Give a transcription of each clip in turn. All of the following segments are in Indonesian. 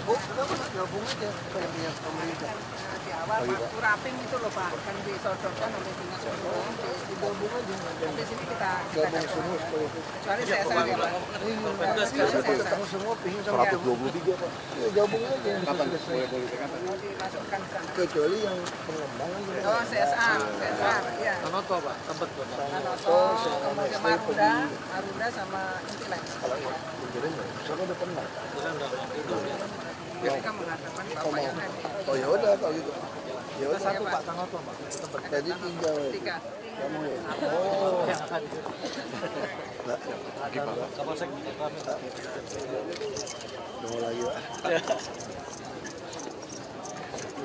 Oh, kenapa nggak gabung aja punya pemerintah? Di awal waktu raping itu loh Pak, kan disodorkan oleh dinas perhubungan Digabung aja. di sini kita Gabung semua seperti itu. kecuali CSR ya Pak. Ketemu semua pingin sama 123 Pak. Ya gabung aja. Kapan boleh kapan? Mau dimasukkan ke sana. Kecuali yang pengembangan. Oh CSR, iya. Tanoto Pak, tempat Pak. Tanoto, kemudian Marunda sama Intilex. Kalau pikirin ya, saya udah pernah. Mereka mengatakan Bapak yang nanti. Oh ya udah kalau gitu. Ya udah Satu Pak, Tanoto Pak. Tadi tinggal Tiga. kamu ya. Oh. Kapolsek Tunggu lagi Pak.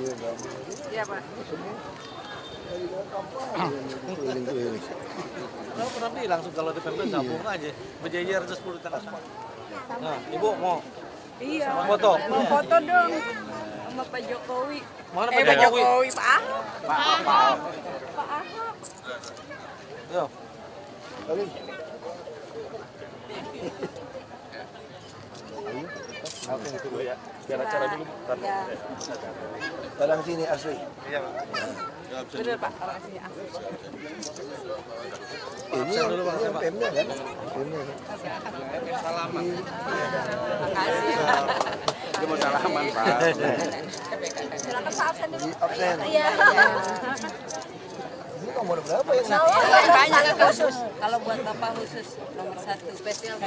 Iya gabung aja. Iya Pak. Semua. Dari kampung keliling-keliling. Kalau pernah bilang kalau di Pemda gabung aja. Berjejer 10 di tengah. Nah, Ibu mau Iya. foto? Mau foto dong sama Pak Jokowi. Mana Pak Pak Jokowi? Jokowi, Pak Ahok. Pak Ahok. Pak Ahok. Yo. Kali. Oke, itu dulu ya. Biar acara dulu. Ya. Kadang sini asli. Iya, Pak. Bener Pak, orang sini asli. Ini yang Pemda kan? Pemda kan? Salaman. Makasih. Dia mau salaman, Pak. Silakan Pak absen dulu. Di absen. Iya. Ini nomor berapa ya? Banyak khusus. Kalau buat Bapak khusus nomor 1 spesial.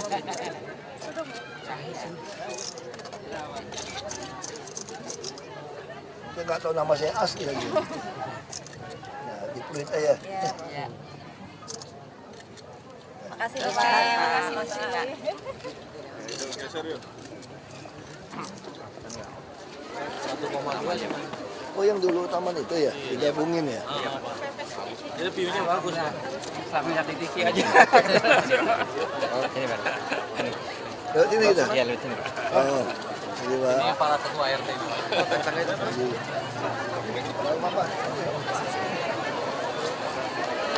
Saya nggak tahu nama saya asli lagi. Nah, di print aja. Iya. Makasih Bapak. Makasih Pak. Oh yang dulu taman itu ya? Digabungin ya? Jadi view-nya bagus, Pak. Sama lihat di TV aja. Ini Pak. Lewat sini kita? Iya, lewat sini Pak. Oh, jadi Pak. Ini para ketua RT. Apa?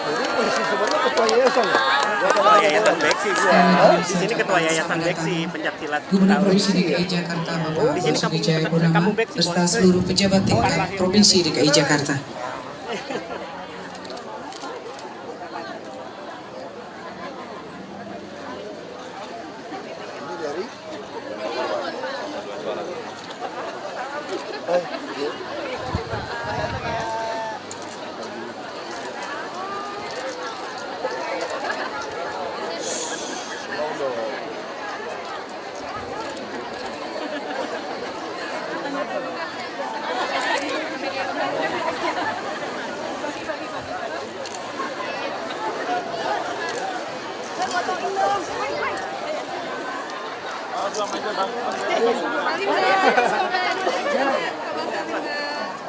Jadi posisi sebenarnya ketua yayasan ya? Ketua Yayasan Beksi gua. Di sini ketua Yayasan Beksi pencaksilat. Gubernur Provinsi DKI Jakarta Bapak Basuki Cahayapurnama beserta seluruh pejabat tingkat Provinsi DKI Jakarta. Ini dari?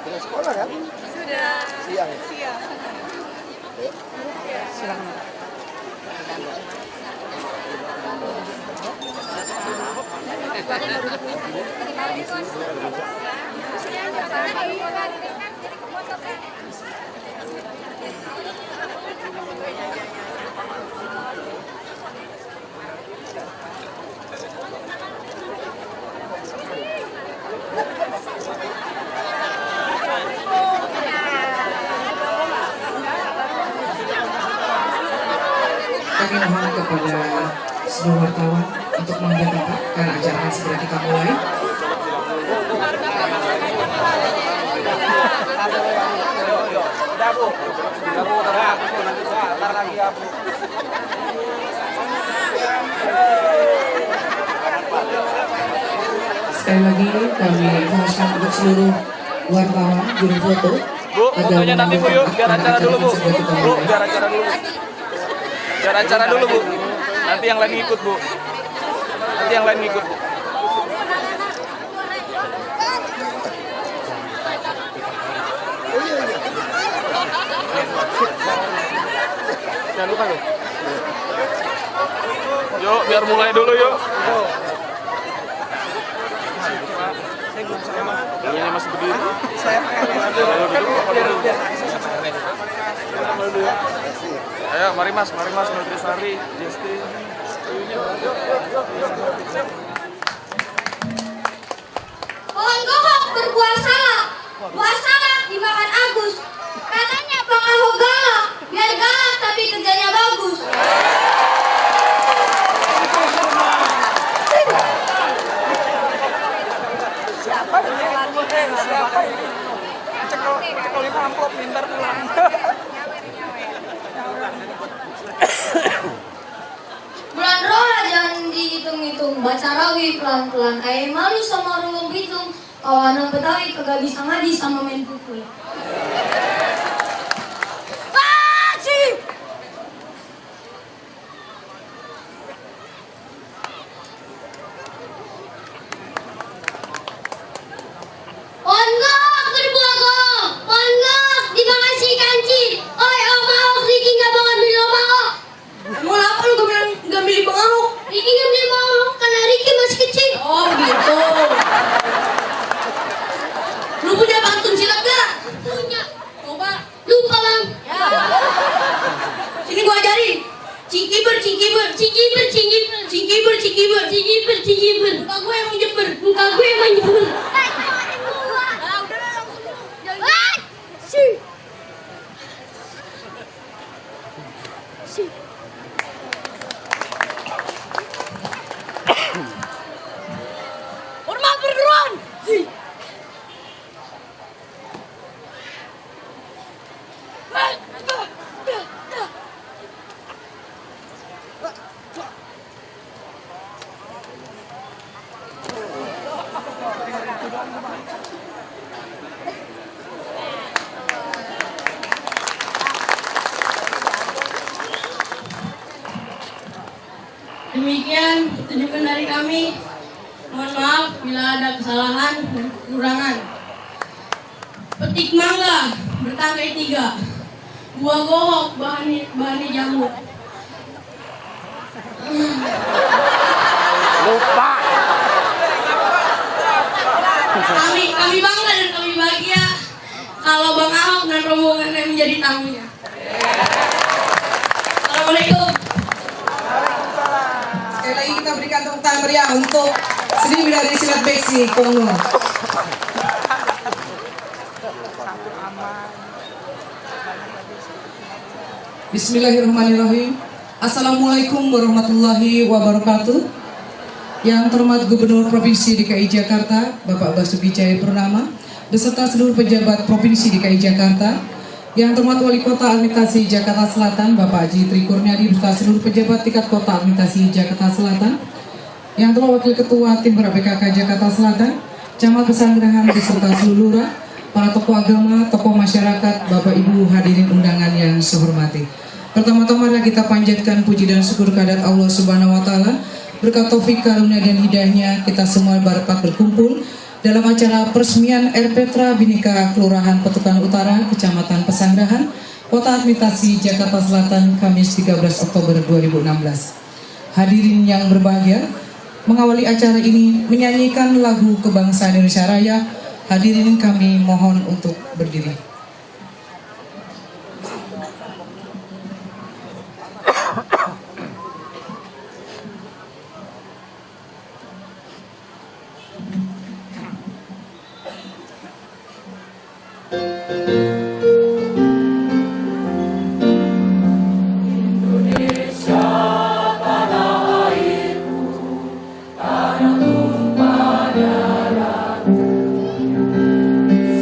Sudah sekolah kan? Sudah. Siang. Kami mohon kepada seluruh wartawan untuk mengambil tempat karena acara akan segera kita mulai. Sekali lagi kami mohonkan untuk seluruh wartawan juru foto Bu, fotonya nanti Bu yuk, biar acara dulu Bu. Bu, biar acara dulu Bu. Biar acara dulu Bu. Nanti yang lain ikut Bu. Nanti yang lain ikut Bu. Jangan lupa loh. Yuk, biar mulai dulu yuk. Dulunya masih berdiri. Ayo, mari Mas, Nutrisari, Jesti. Buah salak dimakan Agus. Katanya Bang Ahok galak, biar galak tapi kerjanya bagus. Siapa ini? Cekolin amplop minta pulang. Bulan roh jangan dihitung-hitung, baca rawi pelan-pelan. Kayak malu sama ruang hitung, kawanan Betawi kagak bisa ngadi sama main pukul. Onggok berbogok, onggok dimakan si kanci. Oi Om Ahok, Riki nggak mau ambil Om Ahok. Mau apa lu gak milih Bang Ahok? Riki gak milih Bang Ahok karena Riki masih kecil. Oh gitu. Lu punya pantun silat gak? Punya. Coba. Lupa Bang. Ya. Sini gua ajarin. Cikiber, cikiber, cikiber, cikiber, cikiber, cikiber, cikiber, cikiber. Muka gue emang jeber, muka gue emang jeber. Hormat perguruan. Demikian pertunjukan dari kami. Mohon maaf bila ada kesalahan dan kekurangan. Petik mangga bertangkai 3. Buah gohok bahannya jamur. Lupa. Kami bangga dan kami bahagia kalau Bang Ahok dan rombongannya menjadi tamunya. Assalamualaikum. Sekali lagi kita berikan tepuk tangan meriah untuk seni dari silat beksi Kongo. Bismillahirrahmanirrahim. Assalamualaikum warahmatullahi wabarakatuh. Yang terhormat Gubernur Provinsi DKI Jakarta, Bapak Basuki Cahayapurnama, beserta seluruh pejabat Provinsi DKI Jakarta. Yang terhormat Wali Kota Administrasi Jakarta Selatan, Bapak Haji Tri Kurniadi, beserta seluruh pejabat tingkat Kota Administrasi Jakarta Selatan. Yang terhormat Wakil Ketua Tim PKK Jakarta Selatan, Camat Pesanggerahan beserta seluruh lurah, para tokoh agama, tokoh masyarakat, Bapak Ibu hadirin undangan yang saya hormati. Pertama-tama kita panjatkan puji dan syukur kehadirat Allah Subhanahu wa taala. Berkat taufik karunia dan hidayahnya kita semua dapat berkumpul dalam acara peresmian RPtra Bhinneka Kelurahan Petukan Utara, Kecamatan Pesanggerahan, Kota Administrasi Jakarta Selatan, Kamis 13 Oktober 2016. Hadirin yang berbahagia, mengawali acara ini menyanyikan lagu kebangsaan Indonesia Raya. Hadirin kami mohon untuk berdiri.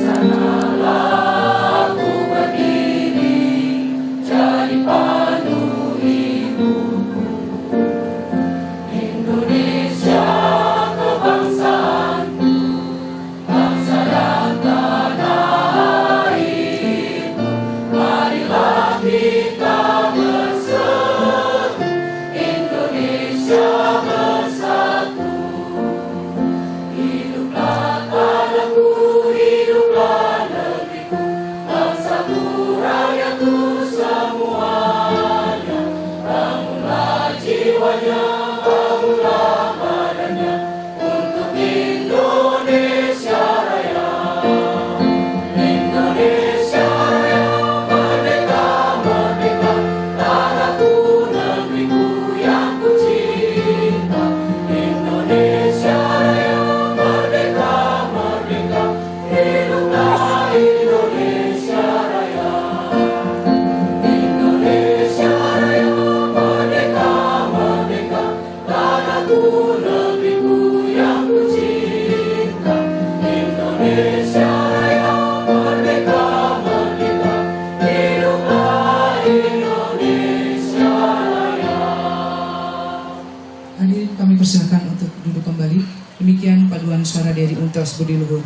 Sanalah demikian paduan suara dari Untas Budi Luhur.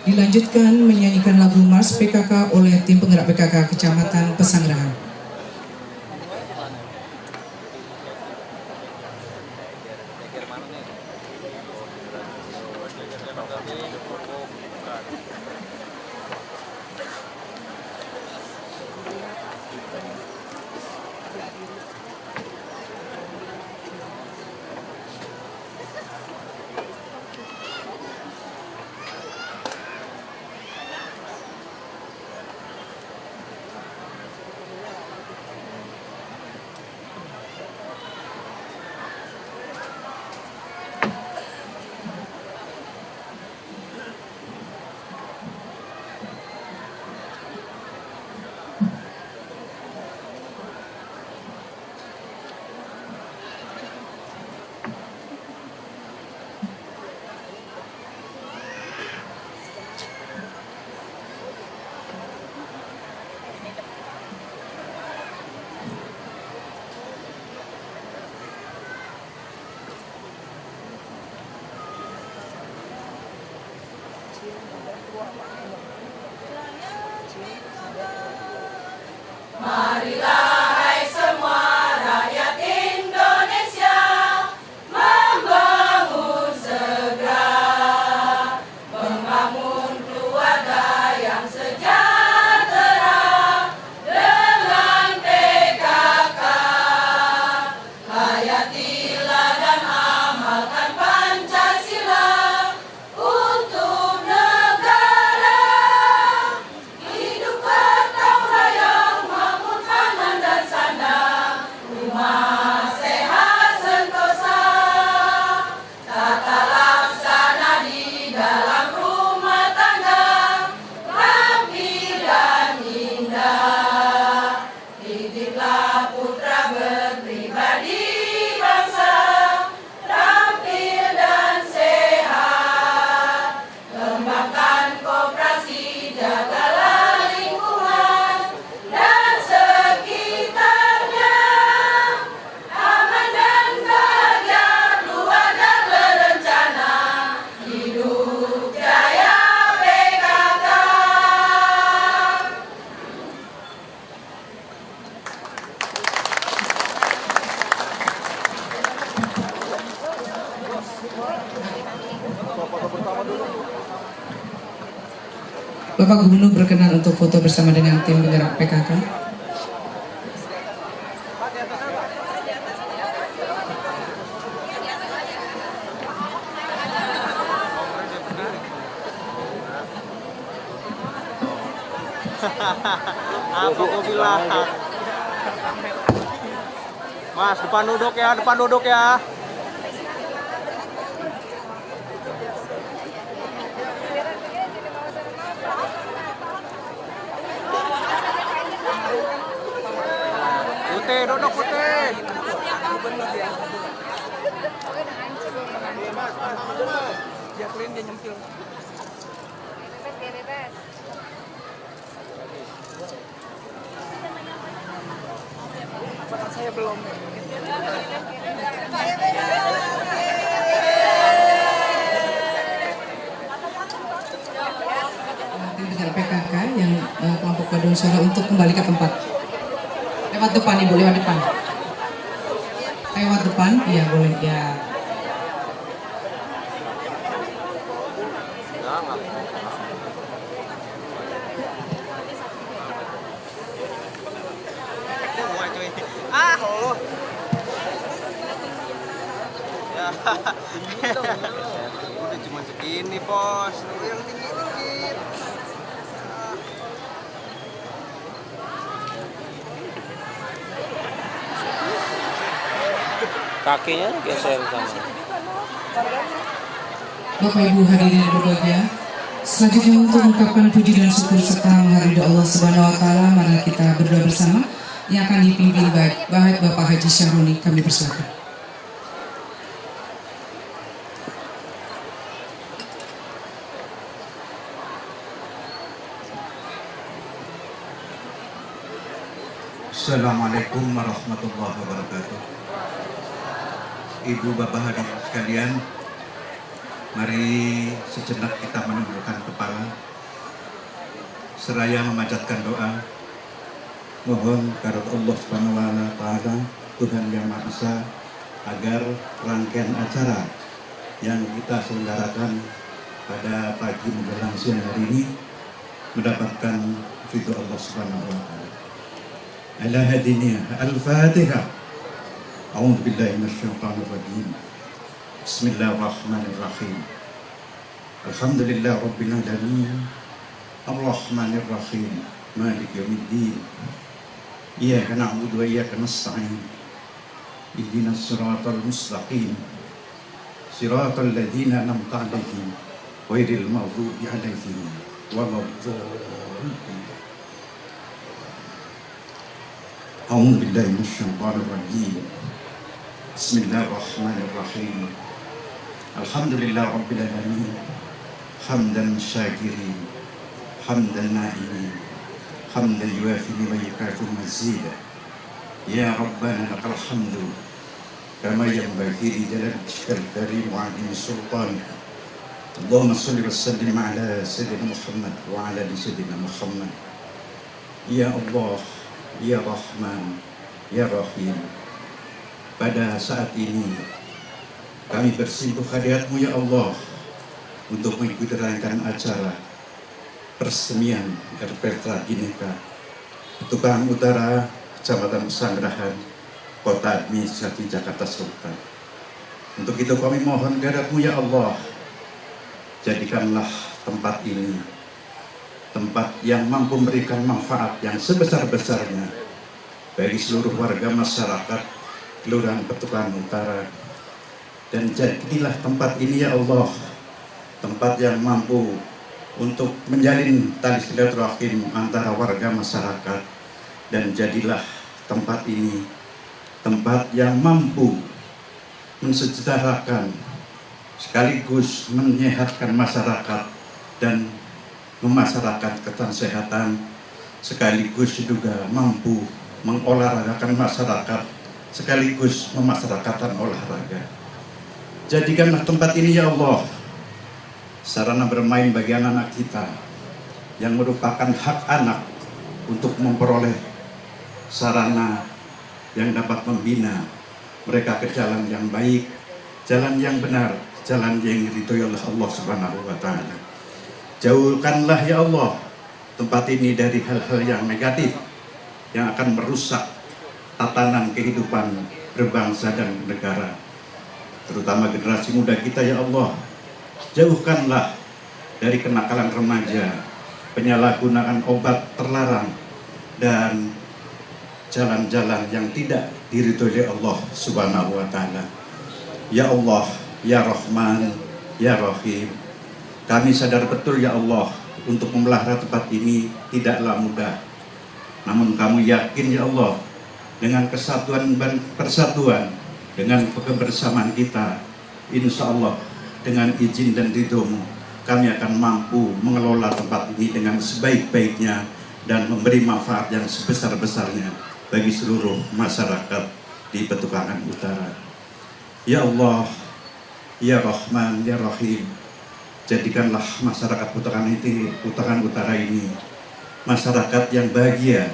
Dilanjutkan menyanyikan lagu Mars PKK oleh tim penggerak PKK Kecamatan Pesanggerahan. Bapak Gubernur berkenan untuk foto bersama dengan tim penggerak PKK. Apa kau bilang? Mas, depan duduk ya. Putih, duduk putih. Jacqueline dia nyempil. Bahkan saya belum. Tim PKK yang kelompok paduan suara untuk kembali ke tempat. Lewat depan Ibu, lewat depan. Lewat depan, iya boleh ya. Udah cuma segini bos, yang tinggi dikit. Kakinya geser sama. Bapak Ibu hadirin yang berbahagia, selanjutnya untuk mengungkapkan puji dan syukur serta menghargai Allah Subhanahu Wa Taala, mari kita berdoa bersama yang akan dipimpin baik Bapak Haji Syahroni. Kami persilakan. Assalamualaikum warahmatullahi wabarakatuh. Ibu bapak hadirin sekalian, Mari sejenak kita menundukkan kepala, seraya memanjatkan doa. Mohon kepada Allah Subhanahu wa Ta'ala, Tuhan Yang Maha Esa, agar rangkaian acara yang kita selenggarakan pada pagi menjelang siang hari ini mendapatkan ridho Allah Subhanahu wa Ta'ala. Ala hadiniya al-Fatihah. A'udzu billahi minasyaitonir rajim. Bismillahirrahmanirrahim. Alhamdulillah rabbil alamin. Ar-Rahmanir Rahim. Maliki yaumiddin. Iyyaka na'budu wa iyyaka nasta'in. Ihdinas siratal mustaqim. Siratal ladzina an'amta 'alaihim ghairil maghdubi 'alaihim waladdallin. A'udzu billahi minasyaitonir rajim. Bismillahirrahmanirrahim. Alhamdulillah rabbil alamin. Hamdan syakirin, hamdan na'imin, hamdan yuafi wa yukafi mazida. Ya Rabbana lakal hamdu kama yanbaghi li jalalikal karim wa 'azimi sultanika. Allahumma shalli wa sallim ala sayyidina Muhammad wa ala ali sayyidina Muhammad. Ya Allah, ya Rahman, ya Rahim. Pada saat ini kami bersimpuh hadirat-Mu ya Allah untuk mengikuti rangkaian acara persemian RPTRA Bhinneka Petukangan Utara, Kecamatan Pesanggerahan, Kota Administrasi Jakarta Selatan. Untuk itu kami mohon kepada-Mu ya Allah, jadikanlah tempat ini tempat yang mampu memberikan manfaat yang sebesar-besarnya bagi seluruh warga masyarakat Kelurahan Petukangan Utara, dan jadilah tempat ini ya Allah tempat yang mampu untuk menjalin tali silaturahim antara warga masyarakat, dan jadilah tempat ini tempat yang mampu mensejahterakan sekaligus menyehatkan masyarakat dan memasyarakatkan kesehatan, sekaligus juga mampu mengolahragakan masyarakat sekaligus memasyarakatkan olahraga. Jadikanlah tempat ini ya Allah sarana bermain bagi anak-anak kita yang merupakan hak anak untuk memperoleh sarana yang dapat membina mereka ke jalan yang baik, jalan yang benar, jalan yang diridhoi oleh Allah Subhanahu wa Ta'ala. Jauhkanlah ya Allah tempat ini dari hal-hal yang negatif yang akan merusak tatanan kehidupan berbangsa dan negara, terutama generasi muda kita ya Allah. Jauhkanlah dari kenakalan remaja, penyalahgunaan obat terlarang, dan jalan-jalan yang tidak diridhoi Allah Subhanahu wa Ta'ala. Ya Allah, ya Rahman, ya Rahim, kami sadar betul ya Allah untuk memelihara tempat ini tidaklah mudah. Namun kami yakin ya Allah dengan kesatuan dan persatuan, dengan kebersamaan kita, insya Allah dengan izin dan ridho-Mu, kami akan mampu mengelola tempat ini dengan sebaik-baiknya dan memberi manfaat yang sebesar-besarnya bagi seluruh masyarakat di Petukangan Utara. Ya Allah, ya Rahman, ya Rahim, jadikanlah masyarakat Petukangan Utara ini masyarakat yang bahagia,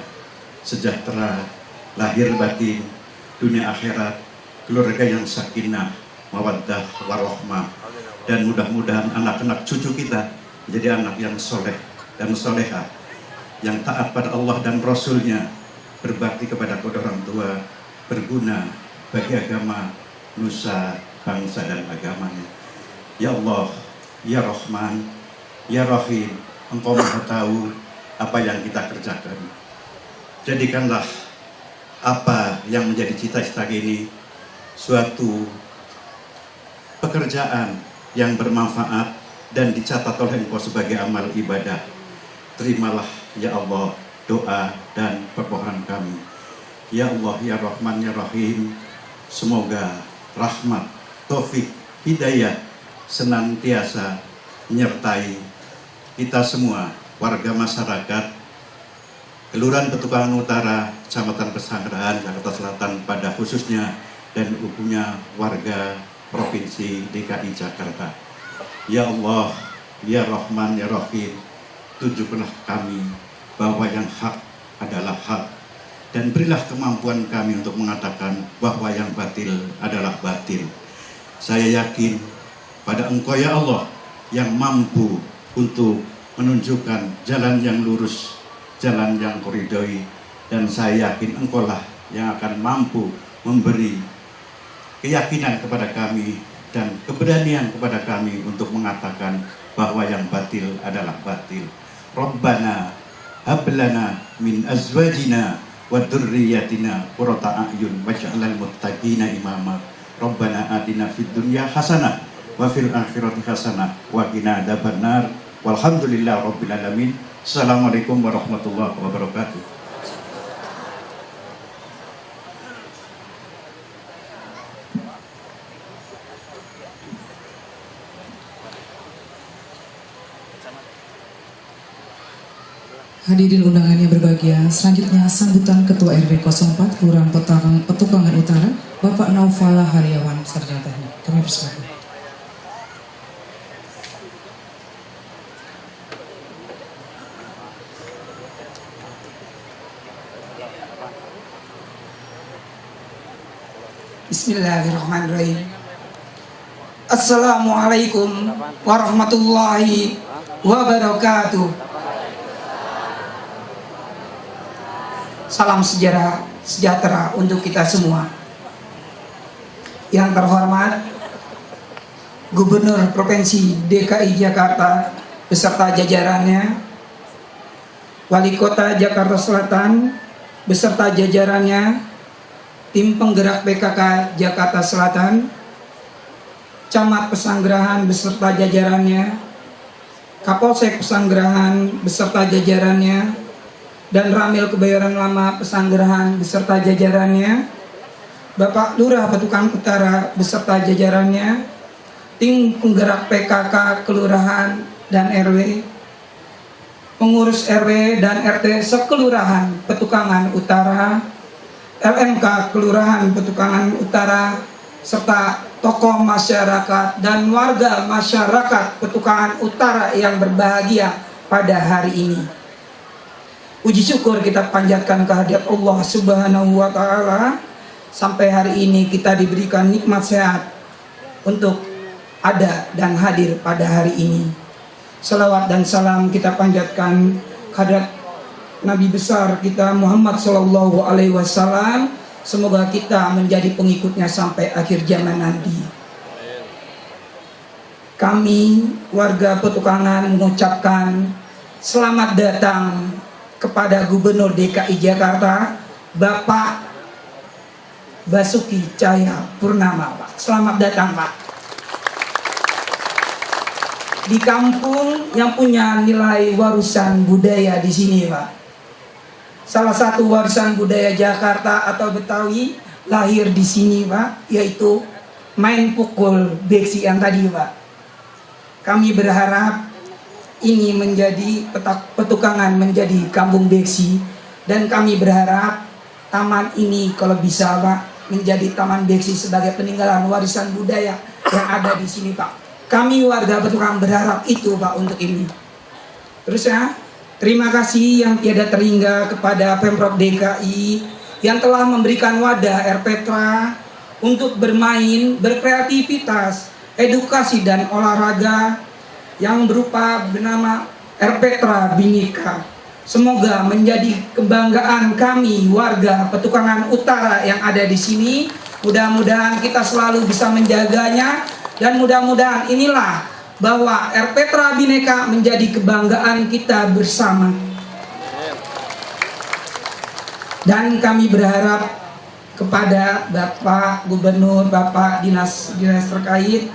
sejahtera, lahir batin, dunia akhirat, keluarga yang sakinah, mawaddah, warahmah. Dan mudah-mudahan anak-anak cucu kita menjadi anak yang soleh dan soleha, yang taat pada Allah dan Rasul-Nya, berbakti kepada kedua orang tua, berguna bagi agama, nusa, bangsa dan agamanya. Ya Allah, ya Rahman, ya Rahim, Engkau Maha tahu apa yang kita kerjakan. Jadikanlah apa yang menjadi cita-cita ini suatu pekerjaan yang bermanfaat dan dicatat oleh Engkau sebagai amal ibadah. Terimalah ya Allah doa dan permohonan kami. Ya Allah, ya Rahman, ya Rahim, semoga rahmat, taufik, hidayah senantiasa menyertai kita semua, warga masyarakat Kelurahan Petukangan Utara, Kecamatan Pesanggerahan, Jakarta Selatan pada khususnya, dan umumnya warga Provinsi DKI Jakarta. Ya Allah, Ya Rahman, Ya Rahim, tunjukkanlah kami bahwa yang hak adalah hak, dan berilah kemampuan kami untuk mengatakan bahwa yang batil adalah batil. Saya yakin pada Engkau ya Allah yang mampu untuk menunjukkan jalan yang lurus, jalan yang Kau ridhoi, dan saya yakin Engkau lah yang akan mampu memberi keyakinan kepada kami dan keberanian kepada kami untuk mengatakan bahwa yang batil adalah batil. Rabbana hablana min azwajina wa dzurriyyatina qurrata a'yun waj'alnal muttaqina imama. Rabbana atina fid dunya hasanah wa fil akhirati hasanah wa qina adzabannar. Walhamdulillahi rabbil alamin. Assalamualaikum warahmatullahi wabarakatuh. Hadirin undangan yang berbahagia, selanjutnya sambutan Ketua RW 04 Kelurahan Petukangan Utara, Bapak Naufala Haryawan Sarjana. Kami persilakan. Bismillahirrahmanirrahim. Assalamualaikum warahmatullahi wabarakatuh. Salam sejahtera untuk kita semua. Yang terhormat Gubernur Provinsi DKI Jakarta beserta jajarannya, Wali Kota Jakarta Selatan beserta jajarannya, tim penggerak PKK Jakarta Selatan, Camat Pesanggerahan beserta jajarannya, Kapolsek Pesanggerahan beserta jajarannya, dan Ramil Kebayoran Lama Pesanggerahan beserta jajarannya, Bapak Lurah Petukangan Utara beserta jajarannya, tim penggerak PKK Kelurahan dan RW, pengurus RW dan RT sekelurahan Petukangan Utara, LMK Kelurahan Petukangan Utara, serta tokoh masyarakat dan warga masyarakat Petukangan Utara yang berbahagia pada hari ini. Puji syukur kita panjatkan kehadirat Allah Subhanahu wa Ta'ala, sampai hari ini kita diberikan nikmat sehat untuk ada dan hadir pada hari ini. Salawat dan salam kita panjatkan kehadirat Nabi besar kita Muhammad Sallallahu Alaihi Wasallam. Semoga kita menjadi pengikutnya sampai akhir zaman nanti. Kami warga Petukangan mengucapkan selamat datang kepada Gubernur DKI Jakarta, Bapak Basuki Cahayapurnama, Pak. Selamat datang, Pak. Di kampung yang punya nilai warisan budaya di sini, Pak. Salah satu warisan budaya Jakarta atau Betawi lahir di sini, Pak, yaitu main pukul beksi yang tadi, Pak. Kami berharap ini menjadi Petukangan menjadi kampung beksi, dan kami berharap taman ini kalau bisa Pak menjadi taman beksi sebagai peninggalan warisan budaya yang ada di sini, Pak. Kami warga Petukangan berharap itu, Pak, untuk ini. Terus ya, terima kasih yang tiada terhingga kepada Pemprov DKI yang telah memberikan wadah RPtra untuk bermain, berkreativitas, edukasi dan olahraga yang berupa bernama RPtra Bhinneka. Semoga menjadi kebanggaan kami warga Petukangan Utara yang ada di sini. Mudah-mudahan kita selalu bisa menjaganya, dan mudah-mudahan inilah bahwa RPtra Bhinneka menjadi kebanggaan kita bersama. Dan kami berharap kepada Bapak Gubernur, Bapak Dinas terkait,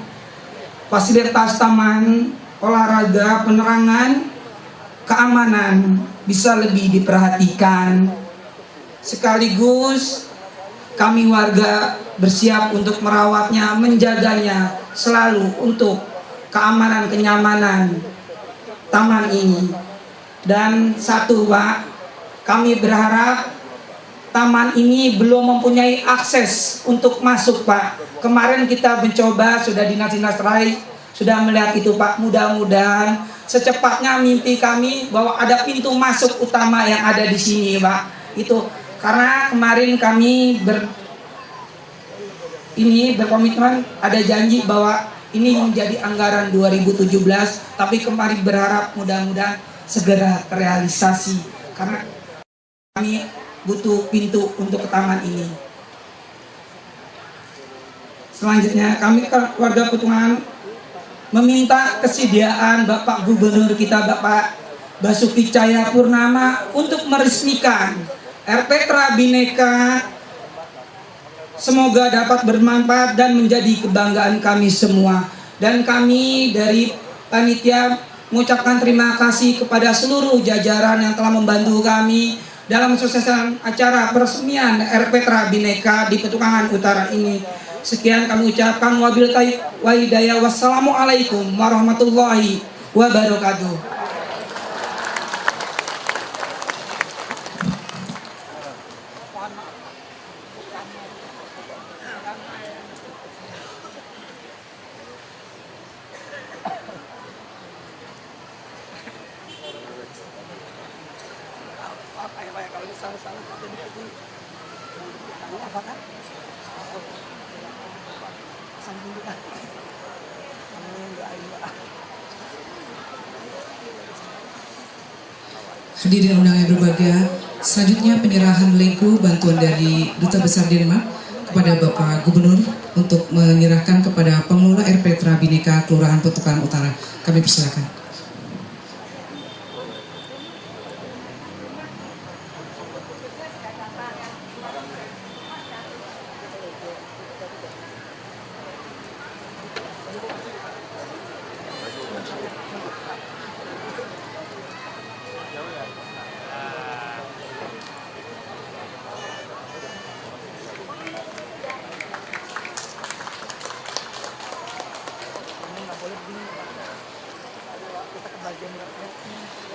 fasilitas taman, olahraga, penerangan, keamanan bisa lebih diperhatikan. Sekaligus kami warga bersiap untuk merawatnya, menjaganya selalu untuk keamanan, kenyamanan taman ini. Dan satu, Pak, kami berharap taman ini belum mempunyai akses untuk masuk, Pak. Kemarin kita mencoba, sudah dinas-dinas terkait sudah melihat itu Pak. Mudah-mudahan secepatnya mimpi kami bahwa ada pintu masuk utama yang ada di sini Pak. Itu karena kemarin kami berkomitmen, ada janji bahwa ini menjadi anggaran 2017, tapi kemarin berharap mudah-mudahan segera terrealisasi karena kami butuh pintu untuk ke taman ini. Selanjutnya kami warga Petungan meminta kesediaan Bapak Gubernur kita Bapak Basuki Cahayapurnama untuk meresmikan RPTRA Bhinneka. Semoga dapat bermanfaat dan menjadi kebanggaan kami semua. Dan kami dari panitia mengucapkan terima kasih kepada seluruh jajaran yang telah membantu kami dalam sukseskan acara peresmian RPTRA Bhinneka di Petukangan Utara ini. Sekian kami ucapkan wabillahi hidayah. Wassalamualaikum warahmatullahi wabarakatuh. Hadirin undangan yang berbahagia, selanjutnya penyerahan Lego bantuan dari Duta Besar Denmark kepada Bapak Gubernur untuk menyerahkan kepada pengelola RPTRA Bhinneka Kelurahan Petukangan Utara. Kami persilakan.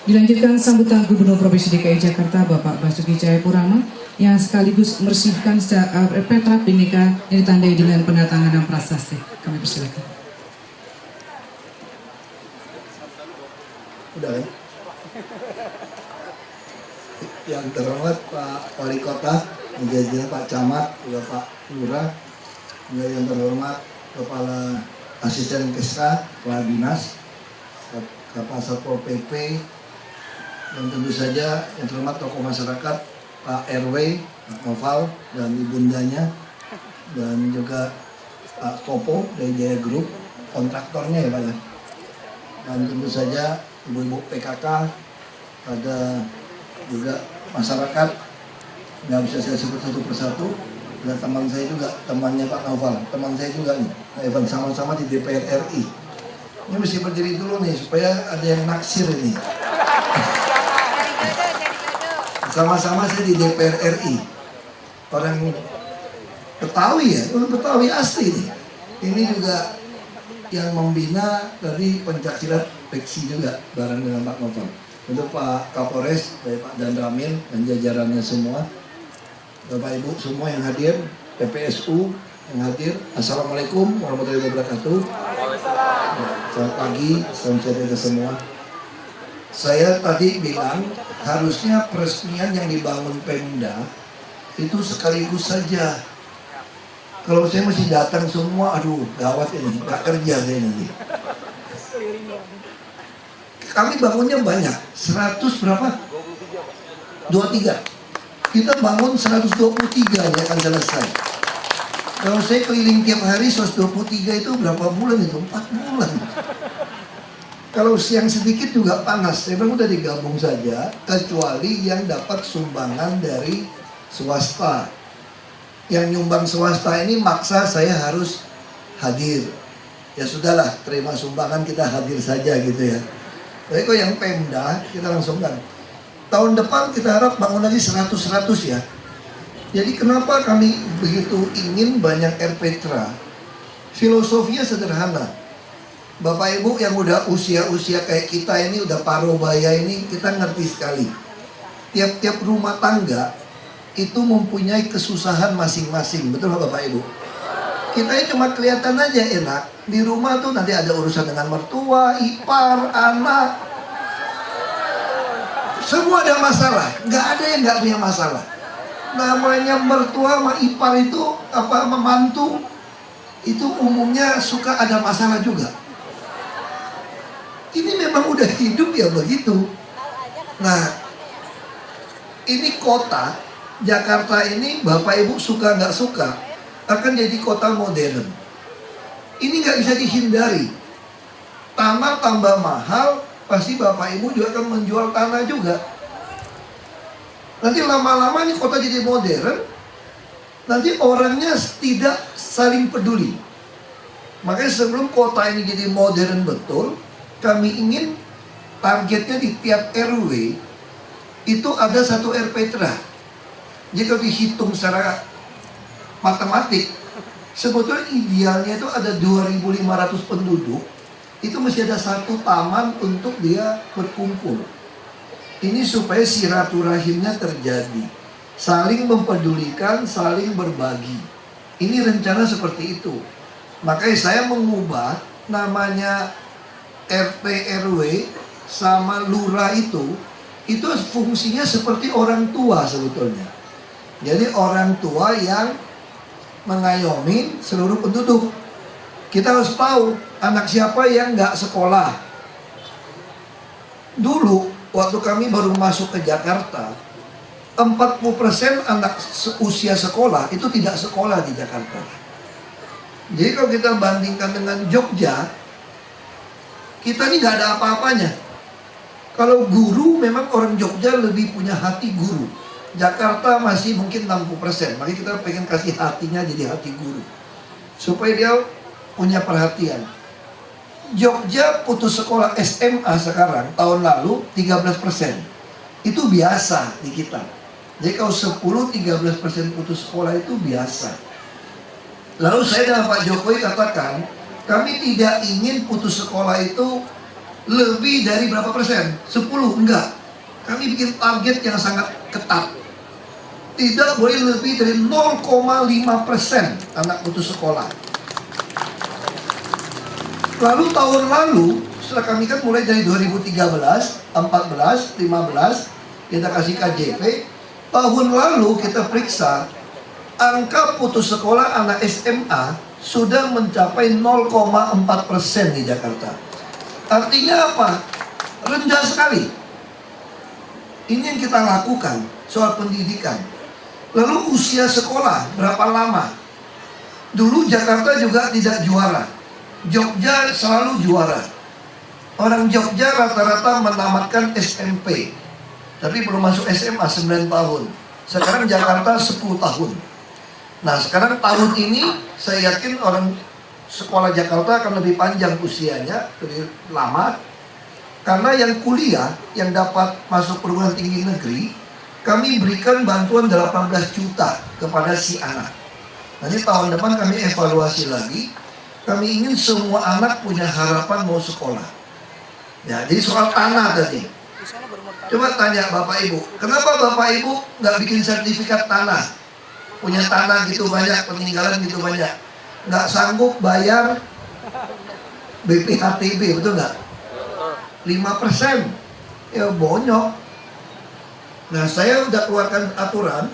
Dilanjutkan sambutan Gubernur Provinsi DKI Jakarta Bapak Basuki Cahayapurnama yang sekaligus meresmikan RPTRA Bhinneka yang ditandai dengan penandatanganan prasasti. Kami persilakan. Udah ya? Yang terhormat Pak Wali Kota, yang Pak Camat, Pak Lurah, yang terhormat Kepala Asisten Keska, Kepala Dinas, Kepala Satpol PP, dan tentu saja yang terhormat tokoh masyarakat Pak RW, Pak Noval dan ibundanya, dan juga Pak Kopo dari Jaya Group, kontraktornya ya Pak ya. Dan tentu saja ibu-ibu PKK, ada juga masyarakat, nggak bisa saya sebut satu persatu. Dan teman saya juga, temannya Pak Noval, teman saya juga nih, Pak Evan, sama-sama di DPR RI. Ini mesti berdiri dulu nih supaya ada yang naksir ini. Sama-sama saya di DPR RI. Orang Betawi ya, orang Betawi asli nih. Ini juga yang membina dari pencaksilat Peksi juga bareng dengan Pak Novel. Untuk Pak Kapolres, dari Pak Dandramil dan jajarannya semua, Bapak Ibu semua yang hadir, PPSU yang hadir, Assalamualaikum warahmatullahi wabarakatuh. Selamat pagi, salam sejahtera semua. Saya tadi bilang harusnya peresmian yang dibangun Pemda itu sekaligus saja. Kalau saya masih datang semua, aduh gawat ini, nggak kerja saya nanti. Kami bangunnya banyak, 100 berapa? 23. Kita bangun 123 ya akan selesai. Kalau saya keliling tiap hari 123 itu berapa bulan itu? 4 bulan. Kalau siang sedikit juga panas, saya bilang udah digabung saja, kecuali yang dapat sumbangan dari swasta. Yang nyumbang swasta ini maksa saya harus hadir. Ya sudahlah, terima sumbangan, kita hadir saja gitu ya. Tapi kalau yang Pemda, kita langsung kan. Tahun depan kita harap bangun lagi 100-100 ya. Jadi kenapa kami begitu ingin banyak RPTRA? Filosofinya sederhana. Bapak Ibu yang udah usia-usia kayak kita ini, udah parubaya ini, kita ngerti sekali. Tiap-tiap rumah tangga itu mempunyai kesusahan masing-masing, betul Bapak Ibu? Kita ini cuma kelihatan aja enak. Di rumah tuh nanti ada urusan dengan mertua, ipar, anak. Semua ada masalah. Nggak ada yang nggak punya masalah. Namanya mertua sama ipar itu, apa memantu, itu umumnya suka ada masalah juga. Ini memang udah hidup ya begitu. Nah, ini kota Jakarta ini, Bapak Ibu suka nggak suka, akan jadi kota modern. Ini nggak bisa dihindari. Tanah tambah mahal, pasti Bapak Ibu juga akan menjual tanah juga. Nanti lama-lama ini kota jadi modern, nanti orangnya tidak saling peduli. Makanya sebelum kota ini jadi modern betul, kami ingin targetnya di tiap RW itu ada 1 RPTRA. Jadi kalau dihitung secara matematik, sebetulnya idealnya itu ada 2.500 penduduk, itu mesti ada 1 taman untuk dia berkumpul. Ini supaya silaturahimnya terjadi, saling mempedulikan, saling berbagi. Ini rencana seperti itu. Makanya saya mengubah namanya RT RW sama lurah itu fungsinya seperti orang tua sebetulnya. Jadi orang tua yang mengayomi seluruh penduduk. Kita harus tahu anak siapa yang nggak sekolah. Dulu waktu kami baru masuk ke Jakarta, 40% anak usia sekolah itu tidak sekolah di Jakarta. Jadi kalau kita bandingkan dengan Jogja, kita ini nggak ada apa-apanya. Kalau guru, memang orang Jogja lebih punya hati guru. Jakarta masih mungkin 60%. Makanya kita pengen kasih hatinya jadi hati guru, supaya dia punya perhatian. Jogja putus sekolah SMA sekarang, tahun lalu 13%. Itu biasa di kita. Jadi kalau 10-13% putus sekolah itu biasa. Lalu saya dengan Pak Jokowi katakan, kami tidak ingin putus sekolah itu lebih dari berapa persen? 10, enggak. Kami bikin target yang sangat ketat. Tidak boleh lebih dari 0,5% anak putus sekolah. Lalu tahun lalu, setelah kami kan mulai dari 2013, 14, 15, kita kasih KJP. Tahun lalu kita periksa, angka putus sekolah anak SMA sudah mencapai 0,4% di Jakarta. Artinya apa? Rendah sekali. Ini yang kita lakukan soal pendidikan. Lalu usia sekolah berapa lama? Dulu Jakarta juga tidak juara, Jogja selalu juara. Orang Jogja rata-rata menamatkan SMP, tapi belum masuk SMA 9 tahun. Sekarang Jakarta 10 tahun. Nah sekarang tahun ini saya yakin orang sekolah Jakarta akan lebih panjang usianya, lebih lama. Karena yang kuliah, yang dapat masuk perguruan tinggi negeri, kami berikan bantuan 18 juta kepada si anak. Nanti tahun depan kami evaluasi lagi. Kami ingin semua anak punya harapan mau sekolah. Ya, jadi soal tanah tadi. Coba tanya Bapak Ibu, kenapa Bapak Ibu nggak bikin sertifikat tanah? Punya tanah gitu banyak, peninggalan gitu banyak, nggak sanggup bayar BPHTB, betul nggak? 5%, ya bonyok. Nah saya udah keluarkan aturan,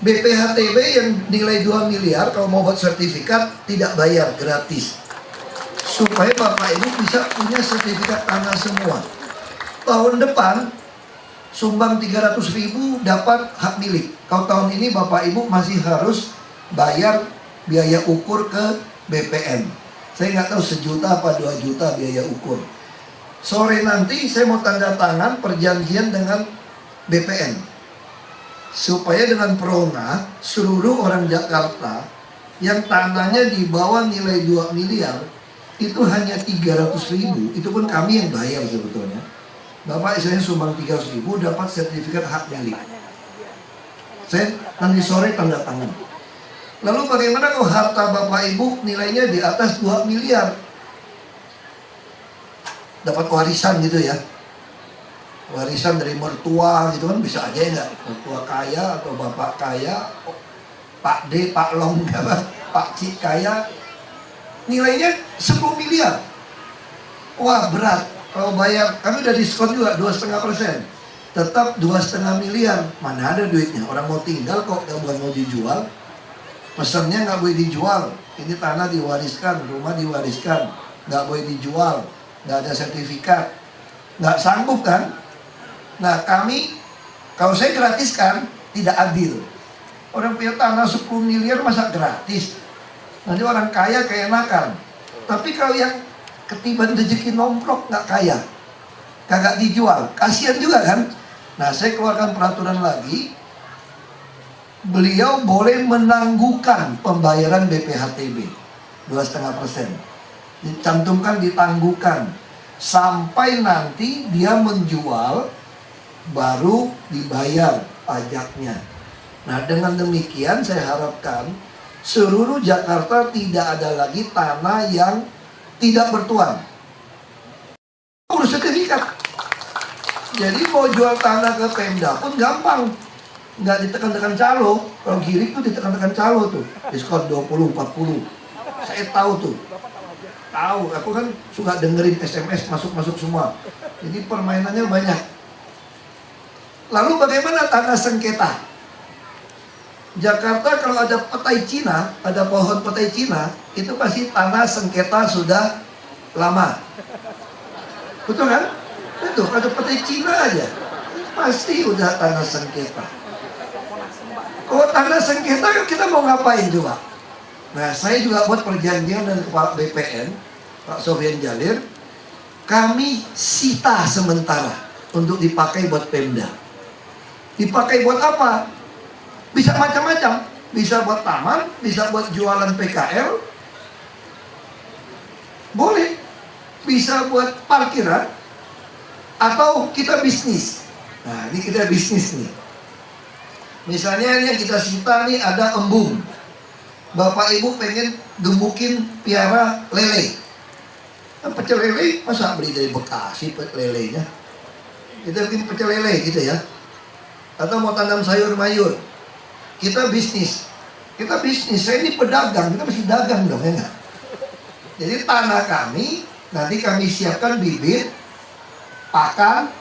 BPHTB yang nilai 2 miliar kalau mau buat sertifikat tidak bayar, gratis. Supaya Bapak Ibu bisa punya sertifikat tanah semua. Tahun depan sumbang 300.000 dapat hak milik. Kalau tahun ini Bapak Ibu masih harus bayar biaya ukur ke BPN. Saya nggak tahu 1 juta apa 2 juta biaya ukur. Sore nanti saya mau tanda tangan perjanjian dengan BPN, supaya dengan Prona seluruh orang Jakarta yang tanahnya di bawah nilai 2 miliar itu hanya 300.000. Itu pun kami yang bayar sebetulnya. Bapak istilahnya sumbang 300.000 dapat sertifikat hak milik. Saya nanti sore tanda tangan. Lalu bagaimana kalau harta Bapak Ibu nilainya di atas 2 miliar? Dapat warisan gitu ya, warisan dari mertua gitu kan, bisa aja ya nggak? Mertua kaya atau bapak kaya, Pak D, Pak Long, apa? Pak Cik kaya, nilainya 10 miliar. Wah berat, kalau bayar, kami udah diskon juga 2,5%. Tetap 2,5 miliar, mana ada duitnya, orang mau tinggal kok, bukan mau dijual. Pesannya nggak boleh dijual, ini tanah diwariskan, rumah diwariskan, nggak boleh dijual, nggak ada sertifikat, nggak sanggup kan? Nah kami, kalau saya gratiskan, tidak adil. Orang punya tanah 10 miliar masa gratis? Nanti orang kaya keenakan. Tapi kalau yang ketiban rezeki nomplok nggak kaya, kagak dijual, kasihan juga kan? Nah saya keluarkan peraturan lagi, beliau boleh menangguhkan pembayaran BPHTB 2,5%. Dicantumkan ditangguhkan sampai nanti dia menjual baru dibayar pajaknya. Nah dengan demikian saya harapkan seluruh Jakarta tidak ada lagi tanah yang tidak bertuan. Urus sertifikat. Jadi mau jual tanah ke Pemda pun gampang. Nggak ditekan-tekan calo. Kalau girik tuh ditekan-tekan calo tuh. Diskon 20, 40. Saya tahu tuh. Tahu, aku kan suka dengerin SMS masuk-masuk semua. Jadi permainannya banyak. Lalu bagaimana tanah sengketa? Jakarta kalau ada petai Cina, ada pohon petai Cina, itu pasti tanah sengketa sudah lama. Betul kan? Betul, ada petai Cina aja. Pasti udah tanah sengketa. Kalau tanah sengketa kita mau ngapain coba? Nah saya juga buat perjanjian dengan Kepala BPN, Pak Sofyan Jalil. Kami sita sementara untuk dipakai buat Pemda. Dipakai buat apa? Bisa macam-macam. Bisa buat taman, bisa buat jualan PKL. Boleh. Bisa buat parkiran. Atau kita bisnis. Nah ini kita bisnis nih. Misalnya ini yang kita sita nih ada embung. Bapak ibu pengen gemukin piara lele. Nah, pecel lele masa beli dari Bekasi lelenya? Kita bikin pecel lele gitu ya. Atau mau tanam sayur mayur. Kita bisnis. Kita bisnis. Saya ini pedagang, kita mesti dagang dong ya nggak? Jadi tanah kami nanti kami siapkan bibit, pakan,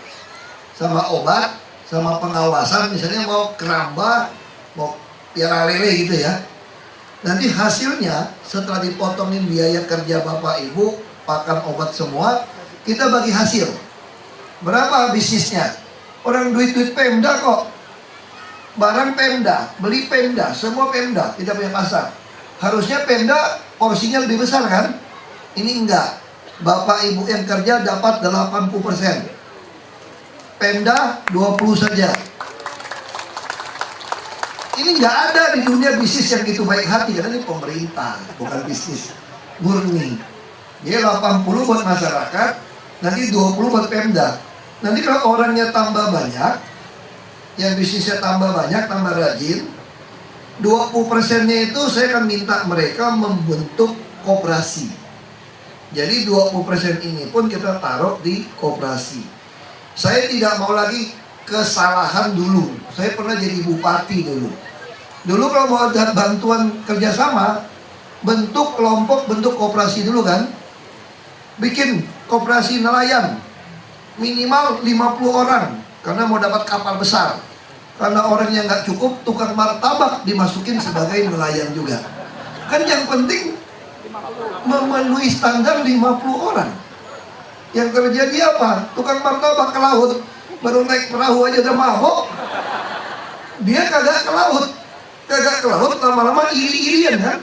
sama obat, sama pengawasan. Misalnya mau keramba, mau piara lele gitu ya. Nanti hasilnya setelah dipotongin biaya kerja bapak ibu, pakan obat semua, kita bagi hasil. Berapa bisnisnya? Orang duit-duit Pemda kok. Barang Pemda, beli Pemda, semua Pemda, tidak punya pasar. Harusnya Pemda porsinya lebih besar kan? Ini enggak. Bapak ibu yang kerja dapat 80%. Pemda 20 saja. Ini nggak ada di dunia bisnis yang gitu baik hati, karena ini pemerintah, bukan bisnis murni. Jadi 80 buat masyarakat, nanti 20 buat Pemda. Nanti kalau orangnya tambah banyak, yang bisnisnya tambah banyak, tambah rajin, 20%-nya itu saya akan minta mereka membentuk koperasi. Jadi 20% ini pun kita taruh di koperasi. Saya tidak mau lagi kesalahan dulu. Saya pernah jadi bupati dulu. Dulu kalau mau ada bantuan kerjasama, bentuk kelompok, bentuk koperasi dulu kan. Bikin koperasi nelayan. Minimal 50 orang. Karena mau dapat kapal besar. Karena orang yang nggak cukup, tukang martabak dimasukin sebagai nelayan juga. Kan yang penting memenuhi standar 50 orang. Yang terjadi apa? Tukang martabak ke laut, baru naik perahu aja udah mabok. Dia kagak ke laut. Kagak ke laut, lama-lama iri-irian kan.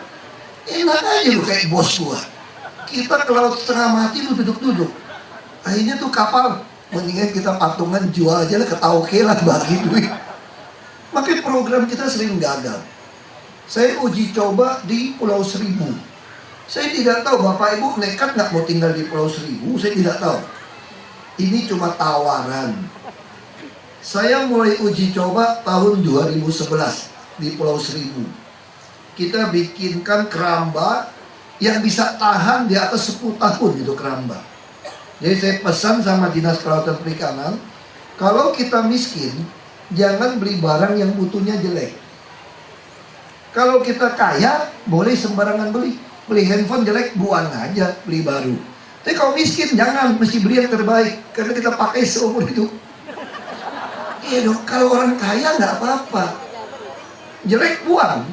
Enak aja lu kayak bos gua. Kita ke laut setengah mati, lu duduk-duduk. Akhirnya tuh kapal, mendingan kita patungan jual aja lah, ketauke lah, bagi duit. Makanya program kita sering gagal. Saya uji coba di Pulau Seribu. Saya tidak tahu Bapak Ibu nekat nggak mau tinggal di Pulau Seribu. Saya tidak tahu. Ini cuma tawaran. Saya mulai uji coba tahun 2011 di Pulau Seribu. Kita bikinkan keramba yang bisa tahan di atas 10 tahun gitu keramba. Jadi saya pesan sama Dinas Kelautan Perikanan, kalau kita miskin, jangan beli barang yang mutunya jelek. Kalau kita kaya, boleh sembarangan beli. Beli handphone jelek, buang aja, beli baru. Tapi kalau miskin, jangan, mesti beli yang terbaik. Karena kita pakai seumur hidup. Iya dong, kalau orang kaya nggak apa-apa. Jelek buang,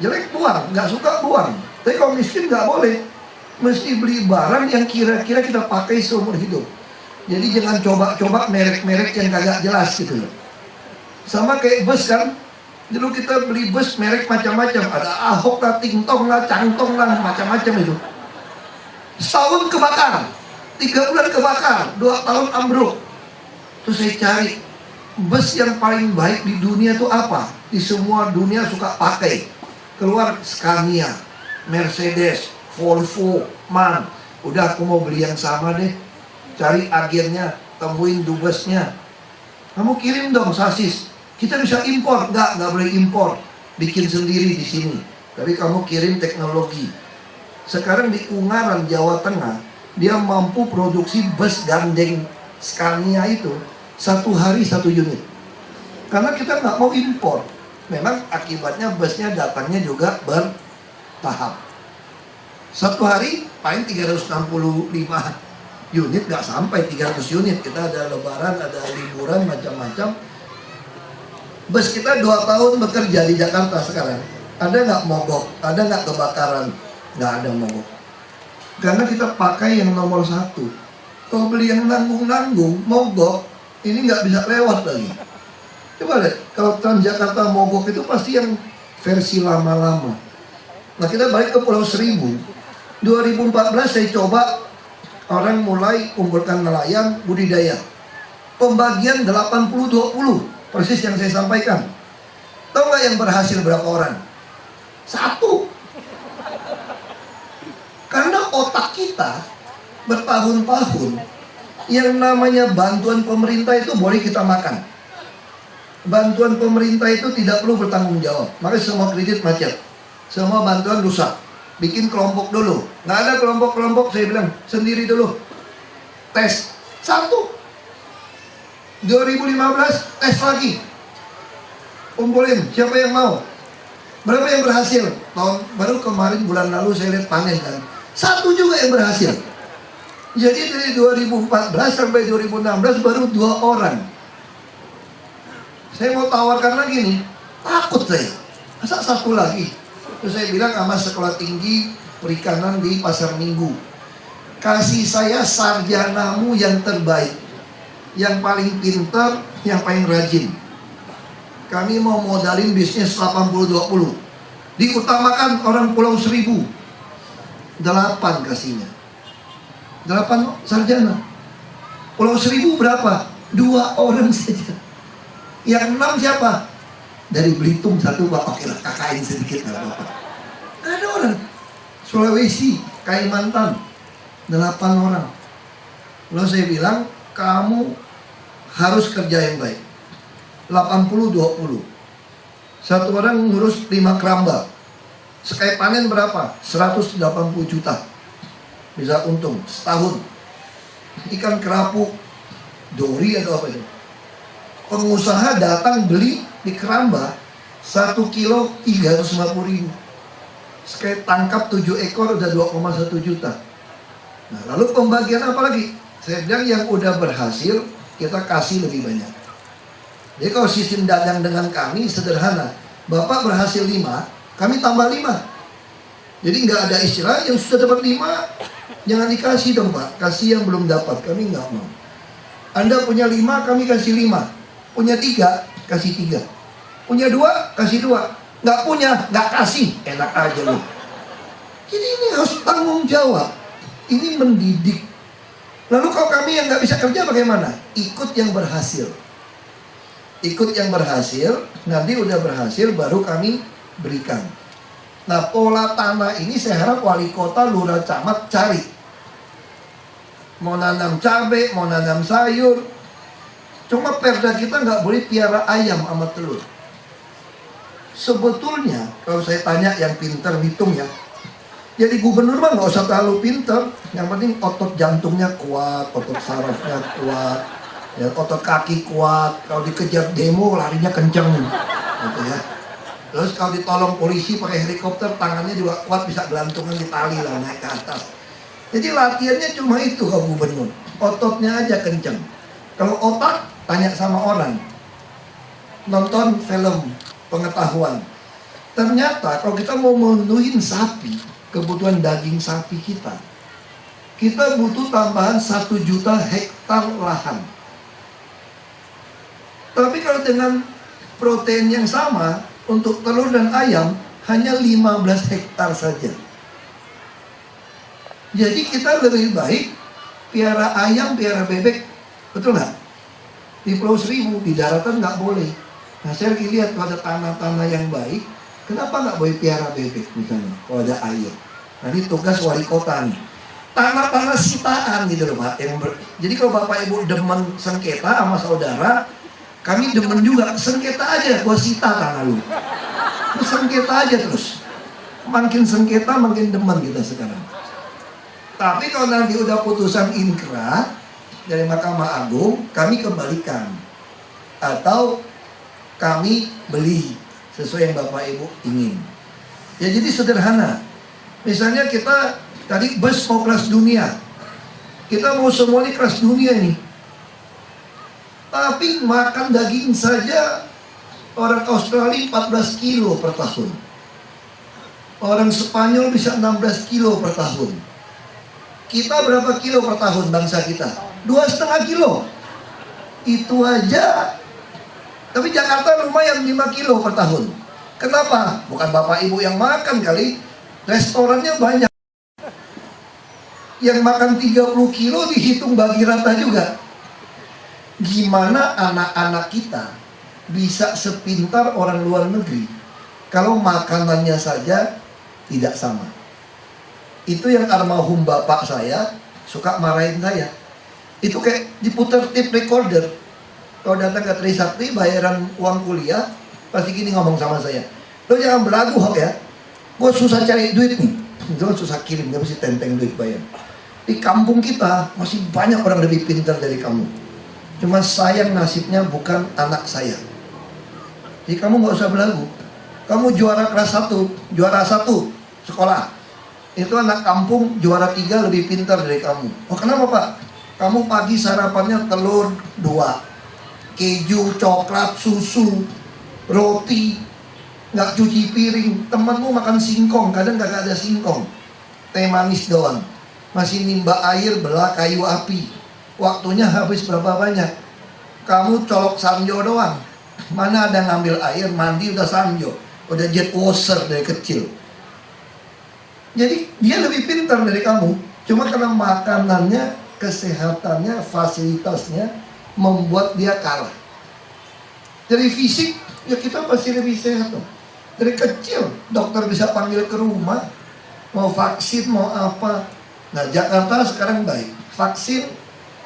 nggak suka buang. Tapi kalau miskin nggak boleh. Mesti beli barang yang kira-kira kita pakai seumur hidup. Jadi jangan coba-coba merek-merek yang kagak jelas gitu loh. Sama kayak bus kan. Dulu kita beli bus merek macam-macam. Ada Ahok lah, Tingtong lah, Cangtong lah, macam-macam itu. Setahun kebakar, 3 bulan kebakar, 2 tahun ambruk. Terus saya cari bus yang paling baik di dunia itu apa? Di semua dunia suka pakai. Keluar Scania, Mercedes, Volvo, MAN. Udah aku mau beli yang sama deh. Cari agennya, temuin dubesnya. Kamu kirim dong sasis. Kita bisa impor, nggak boleh impor, bikin sendiri di sini. Tapi kamu kirim teknologi. Sekarang di Ungaran, Jawa Tengah, dia mampu produksi bus gandeng Scania itu 1 hari 1 unit. Karena kita nggak mau impor. Memang akibatnya busnya datangnya juga bertahap. 1 hari paling 365 unit, nggak sampai 300 unit. Kita ada lebaran, ada liburan, macam-macam. Bus kita 2 tahun bekerja di Jakarta sekarang. Ada nggak mogok? Ada nggak kebakaran? Nggak ada mogok. Karena kita pakai yang nomor 1. Kalau beli yang nanggung-nanggung, mogok, ini nggak bisa lewat lagi. Coba lihat, kalau Transjakarta mogok itu pasti yang versi lama-lama. Nah kita balik ke Pulau Seribu. 2014 saya coba, orang mulai kumpulkan nelayan budidaya. Pembagian 80-20. Persis yang saya sampaikan. Tahu nggak yang berhasil berapa orang? 1. Karena otak kita bertahun-tahun, yang namanya bantuan pemerintah itu boleh kita makan. Bantuan pemerintah itu tidak perlu bertanggung jawab. Makanya semua kredit macet, semua bantuan rusak. Bikin kelompok dulu. Nggak ada kelompok-kelompok, saya bilang sendiri dulu. Tes 1. 2015 tes lagi. Kumpulin siapa yang mau. Berapa yang berhasil? Baru kemarin bulan lalu saya lihat panen kan. 1 juga yang berhasil. Jadi dari 2014 sampai 2016 baru 2 orang. Saya mau tawarkan lagi nih. Takut saya. Masa 1 lagi? Terus saya bilang sama sekolah tinggi perikanan di Pasar Minggu. Kasih saya sarjanamu yang terbaik. Yang paling pintar, yang paling rajin. Kami mau modalin bisnis 80-20. Diutamakan orang Pulau Seribu. 8 kasihnya. 8 sarjana. Pulau Seribu berapa? 2 orang saja. Yang 6 siapa? Dari Belitung 1 Pak. Oke lah, kakain sedikit gak apa-apa. Gak ada orang. Sulawesi, Kalimantan 8 orang. Lalu saya bilang, kamu harus kerja yang baik. 80-20. 1 orang ngurus 5 keramba. Sekali panen berapa? 180 juta. Bisa untung setahun. Ikan kerapu, dori atau apa itu. Pengusaha datang beli di keramba 1 kilo 350.000. Sekali tangkap 7 ekor udah 2,1 juta. Nah, lalu pembagian apa lagi? Saya bilang yang udah berhasil kita kasih lebih banyak. Jadi kalau sistem dagang dengan kami sederhana. Bapak berhasil 5, kami tambah 5. Jadi nggak ada istilah yang sudah dapat 5 jangan dikasih dong Pak. Kasih yang belum dapat, kami nggak mau. Anda punya 5, kami kasih 5. Punya 3, kasih 3. Punya 2, kasih 2. Nggak punya, nggak kasih. Enak aja loh. Jadi ini harus tanggung jawab. Ini mendidik. Lalu kalau kami yang nggak bisa kerja bagaimana? Ikut yang berhasil. Ikut yang berhasil, nanti udah berhasil baru kami berikan. Nah pola tanah ini saya harap wali kota, lurah, camat cari. Mau nanam cabai, mau nanam sayur. Cuma perda kita nggak boleh piara ayam sama telur. Sebetulnya kalau saya tanya yang pintar hitung ya. Jadi gubernur mah nggak usah terlalu pintar. Yang penting otot jantungnya kuat, otot sarafnya kuat, ya, otot kaki kuat. Kalau dikejar demo larinya kenceng, gitu ya. Terus kalau ditolong polisi pakai helikopter, tangannya juga kuat, bisa gelantungan di tali lah naik ke atas. Jadi latihannya cuma itu kalau gubernur, ototnya aja kenceng. Kalau otak, tanya sama orang, nonton film pengetahuan. Ternyata kalau kita mau memenuhi sapi, kebutuhan daging sapi kita butuh tambahan 1 juta hektar lahan. Tapi kalau dengan protein yang sama, untuk telur dan ayam hanya 15 hektar saja. Jadi kita lebih baik piara ayam, piara bebek, betul nggak? Di Pulau Seribu, di daratan nggak boleh. Nah, saya lagi lihat kalau ada tanah-tanah yang baik, kenapa nggak boleh piara bebek misalnya, kalau ada air. Nah, ini tugas wali kota nih. Tanah-tanah sitaan gitu loh Pak. Jadi kalau Bapak Ibu demen sengketa sama saudara, kami demen juga, sengketa aja, gua sita tanah lu. Lu sengketa aja terus. Makin sengketa, makin demen kita sekarang. Tapi kalau nanti udah putusan inkrah dari Mahkamah Agung, kami kembalikan. Atau kami beli sesuai yang Bapak Ibu ingin. Ya jadi sederhana. Misalnya kita tadi bus mau kelas dunia. Kita mau semuanya kelas dunia nih. Tapi makan daging saja orang Australia 14 kilo per tahun. Orang Spanyol bisa 16 kilo per tahun. Kita berapa kilo per tahun bangsa kita? 2,5 kilo. Itu aja. Tapi Jakarta lumayan 5 kilo per tahun. Kenapa? Bukan Bapak Ibu yang makan kali. Restorannya banyak. Yang makan 30 kilo dihitung bagi rata juga. Gimana anak-anak kita bisa sepintar orang luar negeri kalau makanannya saja tidak sama? Itu yang almarhum bapak saya suka marahin saya. Itu kayak diputar tape recorder. Kalau datang ke Trisakti bayaran uang kuliah, pasti gini ngomong sama saya, lo jangan belagu Hok ya, gue susah cari duit nih, gue susah kirim, gue mesti tenteng duit bayar. Di kampung kita masih banyak orang lebih pintar dari kamu. Cuma sayang nasibnya bukan anak saya. Jadi kamu nggak usah belagu. Kamu juara kelas 1, juara 1 sekolah. Itu anak kampung juara 3 lebih pintar dari kamu. Oh kenapa Pak? Kamu pagi sarapannya telur 2, keju, coklat, susu, roti, nggak cuci piring. Temanmu makan singkong, kadang nggak ada singkong, teh manis doang. Masih nimba air belah kayu api. Waktunya habis berapa banyak? Kamu colok sanjo doang. Mana ada ngambil air, mandi udah sanjo, udah jet washer dari kecil. Jadi dia lebih pintar dari kamu. Cuma karena makanannya, kesehatannya, fasilitasnya membuat dia kalah. Dari fisik, ya kita pasti lebih sehat dong. Dari kecil, dokter bisa panggil ke rumah, mau vaksin, mau apa. Nah Jakarta sekarang baik, vaksin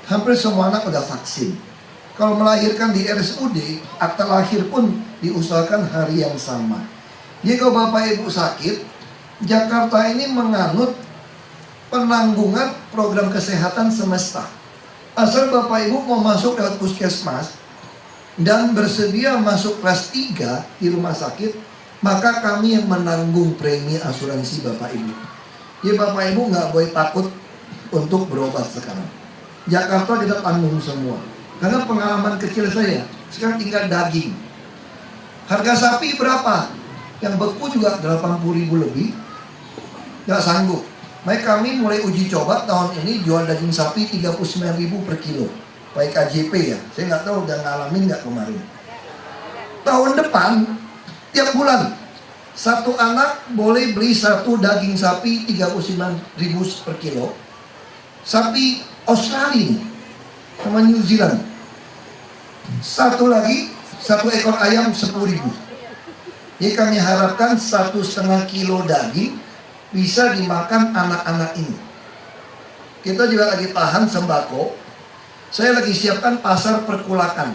hampir semua anak udah vaksin. Kalau melahirkan di RSUD, akta lahir pun diusahakan hari yang sama. Jadi kalau Bapak Ibu sakit, Jakarta ini menganut penanggungan program kesehatan semesta. Asal Bapak Ibu mau masuk lewat puskesmas dan bersedia masuk kelas 3 di rumah sakit, maka kami yang menanggung premi asuransi Bapak Ibu. Jadi Bapak Ibu nggak boleh takut untuk berobat sekarang. Jakarta kita tanggung semua. Karena pengalaman kecil saya, sekarang tinggal daging. Harga sapi berapa? Yang beku juga 80.000 lebih. Nggak sanggup. Makanya kami mulai uji coba tahun ini jual daging sapi 39.000 per kilo. Pakai KJP ya. Saya nggak tahu udah ngalamin nggak kemarin. Tahun depan, tiap bulan, satu anak boleh beli satu daging sapi 39.000 per kilo. Sapi Australia sama New Zealand. Satu lagi, satu ekor ayam 10.000. Jadi kami harapkan 1,5 kilo daging bisa dimakan anak-anak ini. Kita juga lagi tahan sembako. Saya lagi siapkan pasar perkulakan.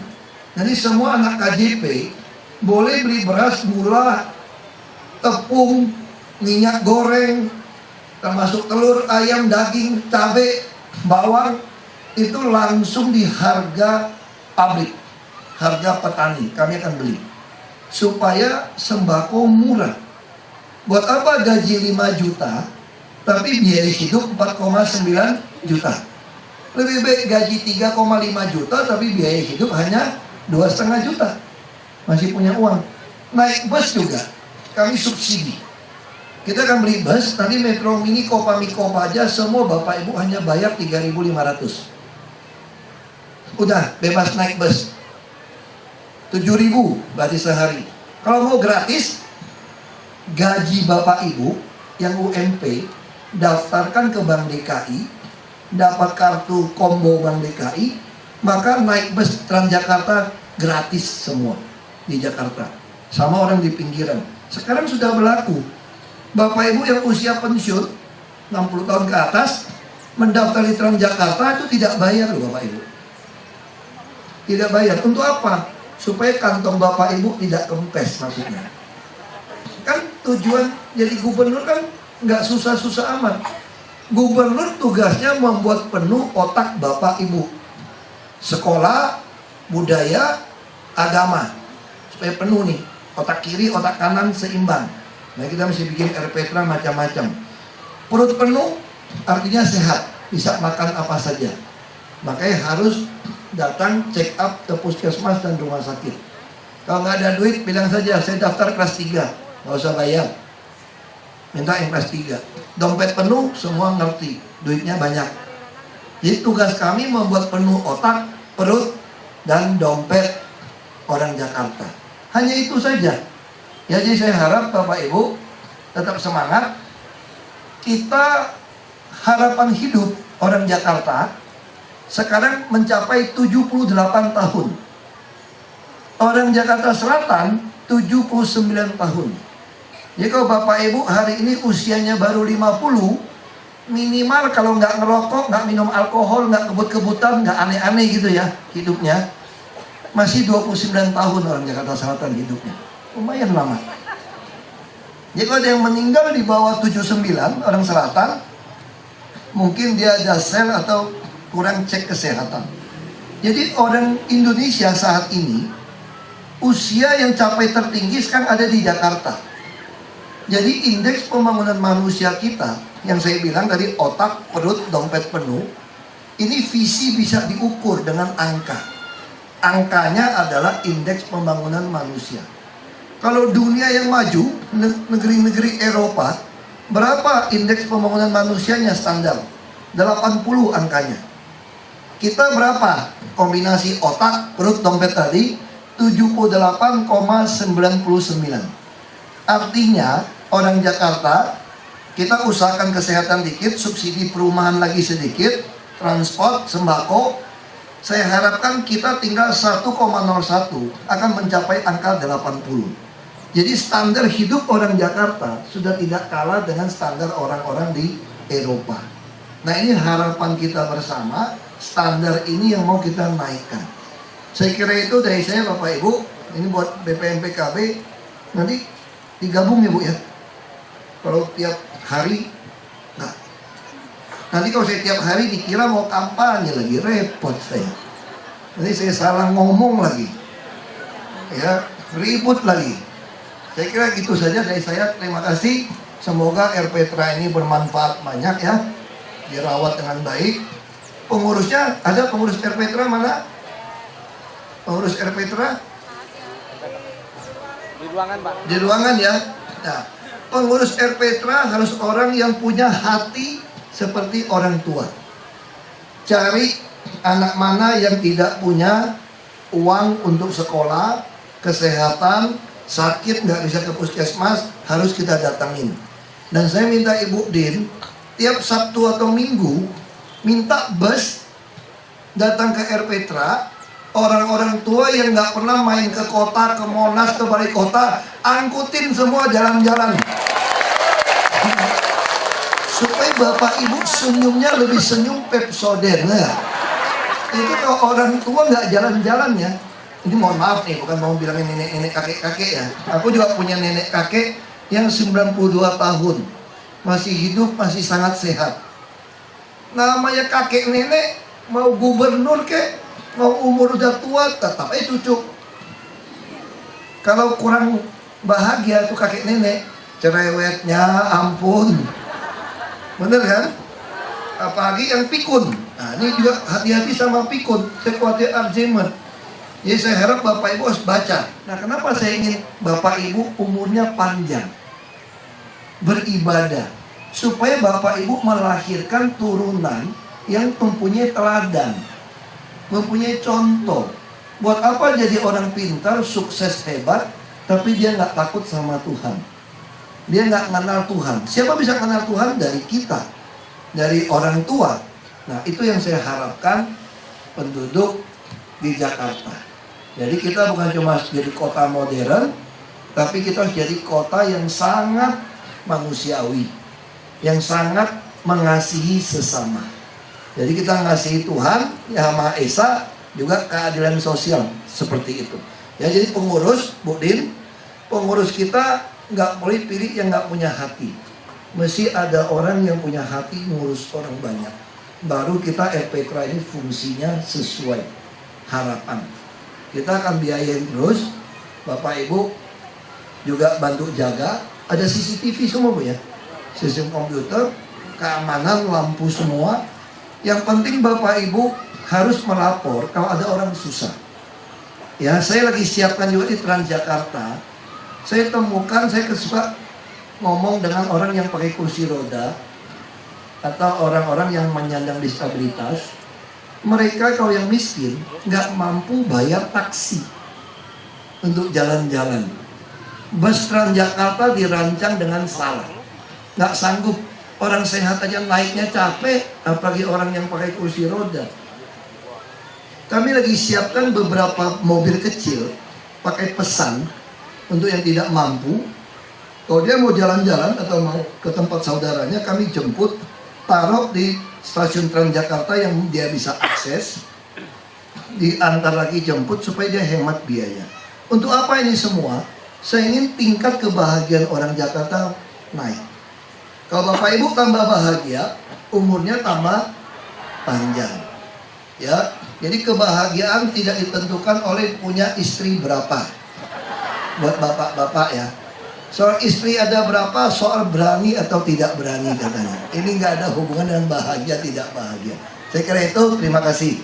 Jadi semua anak KJP boleh beli beras, gula, tepung, minyak goreng, termasuk telur, ayam, daging, cabai, bawang, itu langsung di harga pabrik, harga petani. Kami akan beli. supaya sembako murah. Buat apa gaji 5 juta tapi biaya hidup 4,9 juta? Lebih baik gaji 3,5 juta tapi biaya hidup hanya 2,5 juta. Masih punya uang. Naik bus juga kami subsidi. Kita akan beli bus, nanti Metro Mini, Kopa Mikopa aja semua Bapak Ibu hanya bayar 3.500. Udah bebas naik bus. 7.000 berarti sehari. Kalau mau gratis, gaji Bapak Ibu yang UMP daftarkan ke Bank DKI, dapat kartu combo Bank DKI, maka naik bus Transjakarta gratis semua di Jakarta. Sama orang di pinggiran. Sekarang sudah berlaku. Bapak Ibu yang usia pensiun 60 tahun ke atas mendaftar di Transjakarta itu tidak bayar loh Bapak Ibu. Tidak bayar. Untuk apa? Supaya kantong Bapak Ibu tidak kempes maksudnya. Kan tujuan jadi gubernur kan nggak susah-susah amat. Gubernur tugasnya membuat penuh otak Bapak Ibu. Sekolah, budaya, agama. Supaya penuh nih. Otak kiri, otak kanan seimbang. Nah kita mesti bikin RPTRA macam-macam. Perut penuh artinya sehat, bisa makan apa saja. Makanya harus datang check up ke puskesmas dan rumah sakit. Kalau nggak ada duit bilang saja saya daftar kelas 3, nggak usah bayar. Minta yang kelas 3. Dompet penuh semua ngerti, duitnya banyak. Jadi tugas kami membuat penuh otak, perut, dan dompet orang Jakarta. Hanya itu saja. Ya, jadi saya harap Bapak Ibu tetap semangat. Kita harapan hidup orang Jakarta sekarang mencapai 78 tahun. Orang Jakarta Selatan 79 tahun. Jadi kalau Bapak Ibu hari ini usianya baru 50, minimal kalau nggak ngerokok, nggak minum alkohol, nggak kebut-kebutan, nggak aneh-aneh gitu ya hidupnya, masih 29 tahun orang Jakarta Selatan hidupnya. Lumayan lama. Jadi kalau ada yang meninggal di bawah 79 orang selatan, mungkin dia ada sel atau kurang cek kesehatan. Jadi orang Indonesia saat ini usia yang capai tertinggi sekarang ada di Jakarta. Jadi indeks pembangunan manusia kita yang saya bilang dari otak, perut, dompet penuh, ini visi bisa diukur dengan angka. Angkanya adalah indeks pembangunan manusia. Kalau dunia yang maju, negeri-negeri Eropa, berapa indeks pembangunan manusianya standar? 80 angkanya. Kita berapa? Kombinasi otak, perut, dompet tadi 78,99. Artinya orang Jakarta, kita usahakan kesehatan dikit, subsidi perumahan lagi sedikit, transport, sembako. Saya harapkan kita tinggal 1,01 akan mencapai angka 80. Jadi standar hidup orang Jakarta sudah tidak kalah dengan standar orang-orang di Eropa. Nah ini harapan kita bersama, standar ini yang mau kita naikkan. Saya kira itu dari saya Bapak Ibu, ini buat BPM PKB, nanti digabung ya Bu ya. Kalau tiap hari, enggak. Nanti kalau saya tiap hari dikira mau kampanye lagi, repot saya. Nanti saya salah ngomong lagi. Ya, ribut lagi. Saya kira gitu saja dari saya. Terima kasih. Semoga RPTRA ini bermanfaat banyak ya. Dirawat dengan baik. Pengurusnya, ada pengurus RPTRA mana? Pengurus RPTRA? Di ruangan Pak. Di ruangan ya. Nah, pengurus RPTRA harus orang yang punya hati seperti orang tua. Cari anak mana yang tidak punya uang untuk sekolah, kesehatan, sakit nggak bisa ke puskesmas, harus kita datangin. Dan saya minta Ibu Din tiap Sabtu atau Minggu minta bus datang ke RPTRA. Orang-orang tua yang nggak pernah main ke kota, ke Monas, ke Balai Kota, angkutin semua jalan-jalan supaya Bapak Ibu senyumnya lebih senyum Pepsodent. Nah, itu kalau orang tua nggak jalan-jalan ya. Ini mohon maaf nih, bukan mau bilangin nenek-nenek kakek-kakek ya. Aku juga punya nenek kakek yang 92 tahun. Masih hidup, masih sangat sehat. Namanya kakek nenek, mau gubernur kek, mau umur udah tua, tetap cucu. Kalau kurang bahagia tuh kakek nenek, cerewetnya ampun. Bener kan? Apalagi yang pikun. Nah, ini juga hati-hati sama pikun. Saya khawatir Alzheimer. Jadi saya harap Bapak Ibu harus baca. Nah, kenapa saya ingin Bapak Ibu umurnya panjang, beribadah, supaya Bapak Ibu melahirkan turunan yang mempunyai teladan, mempunyai contoh. Buat apa jadi orang pintar, sukses, hebat, tapi dia nggak takut sama Tuhan. Dia nggak kenal Tuhan. Siapa bisa kenal Tuhan? Dari kita, dari orang tua. Nah, itu yang saya harapkan penduduk di Jakarta. Jadi kita bukan cuma jadi kota modern, tapi kita harus jadi kota yang sangat manusiawi, yang sangat mengasihi sesama. Jadi kita mengasihi Tuhan, Yang Maha Esa, juga keadilan sosial seperti itu. Ya, jadi pengurus, Bu Din, pengurus kita nggak boleh pilih yang nggak punya hati. Mesti ada orang yang punya hati ngurus orang banyak. Baru kita RPTRA ini fungsinya sesuai harapan. Kita akan biayain terus. Bapak Ibu juga bantu jaga. Ada CCTV semua Bu ya, sistem komputer, keamanan, lampu semua. Yang penting Bapak Ibu harus melapor kalau ada orang susah. Ya, saya lagi siapkan juga di Transjakarta. Saya temukan, saya suka ngomong dengan orang yang pakai kursi roda atau orang-orang yang menyandang disabilitas. Mereka kalau yang miskin nggak mampu bayar taksi untuk jalan-jalan. Bus Transjakarta dirancang dengan salah, nggak sanggup. Orang sehat aja naiknya capek, apalagi orang yang pakai kursi roda. Kami lagi siapkan beberapa mobil kecil pakai pesan untuk yang tidak mampu. Kalau dia mau jalan-jalan atau mau ke tempat saudaranya, kami jemput, taruh di stasiun Transjakarta yang dia bisa akses, diantar lagi jemput supaya dia hemat biaya. Untuk apa ini semua? Saya ingin tingkat kebahagiaan orang Jakarta naik. Kalau Bapak Ibu tambah bahagia, umurnya tambah panjang. Ya, jadi kebahagiaan tidak ditentukan oleh punya istri berapa. Buat bapak-bapak ya. Soal istri ada berapa, soal berani atau tidak berani katanya. Ini nggak ada hubungan dengan bahagia tidak bahagia. Saya kira itu, terima kasih.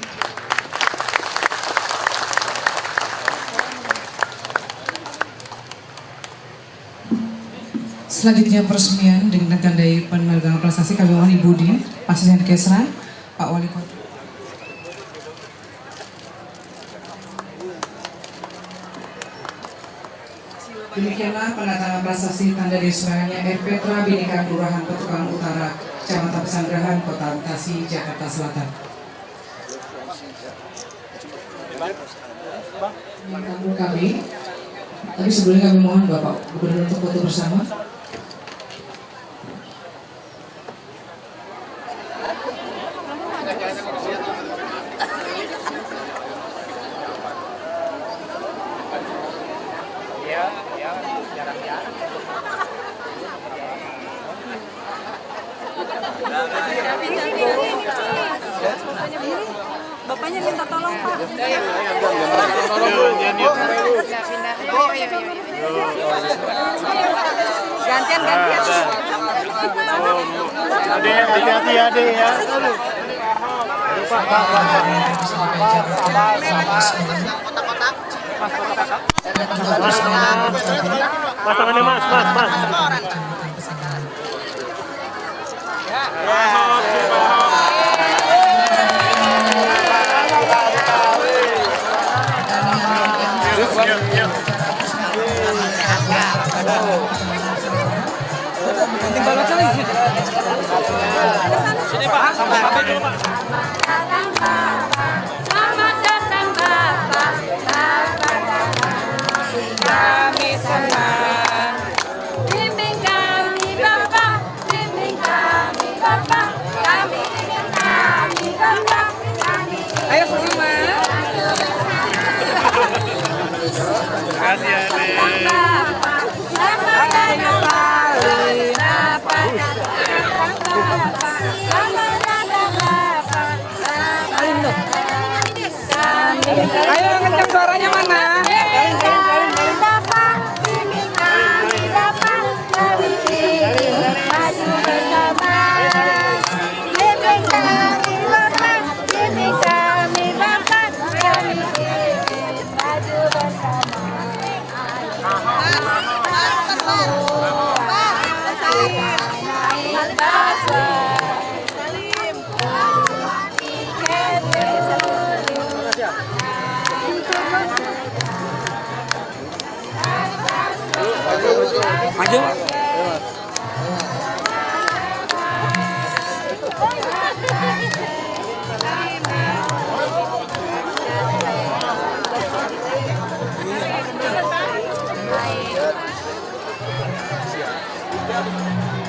Selanjutnya peresmian dengan tandai penegangan prestasi kami mohon Ibu Din, Asisten Kesra, Pak Wali Kota. Demikianlah penandatanganan prestasi tanda desanya RPTRA Bhinneka Kelurahan Petukangan Utara, Kecamatan Pesanggerahan, Kota Bekasi, Jakarta Selatan. Yang tamu kami, tapi sebelumnya kami mohon Bapak Gubernur untuk foto bersama. Bapaknya minta tolong Pak. Gantian. Ade, hati-hati Ade ya. Mas, tangannya mas. Sini Pak, sampai dulu Pak. Selamat datang Bapak, kami senang. Bimbing kami Bapak, kami ingin kami Bapak, Ayo semua. Terima kasih Ade. Ayo ngencang suaranya mana? Maju.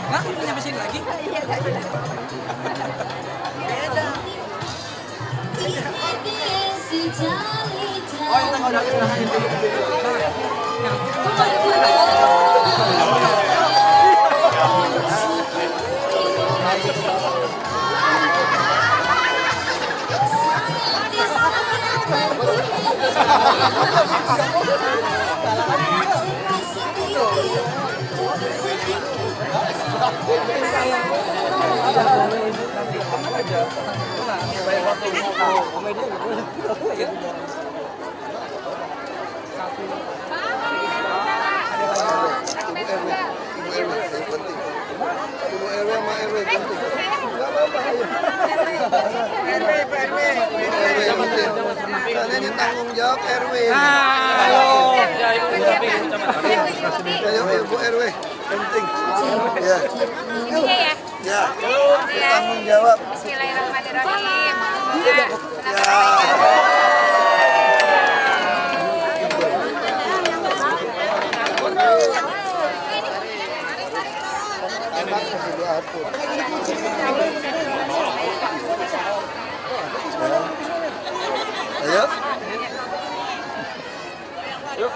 Nah, nyampe sini lagi. Oh, yang tengah udah Kalian ini tanggung jawab RW. Ayo Ibu RW, penting. Ya. Ya. Tanggung jawab. Bismillahirrahmanirrahim. Ya. Ayo.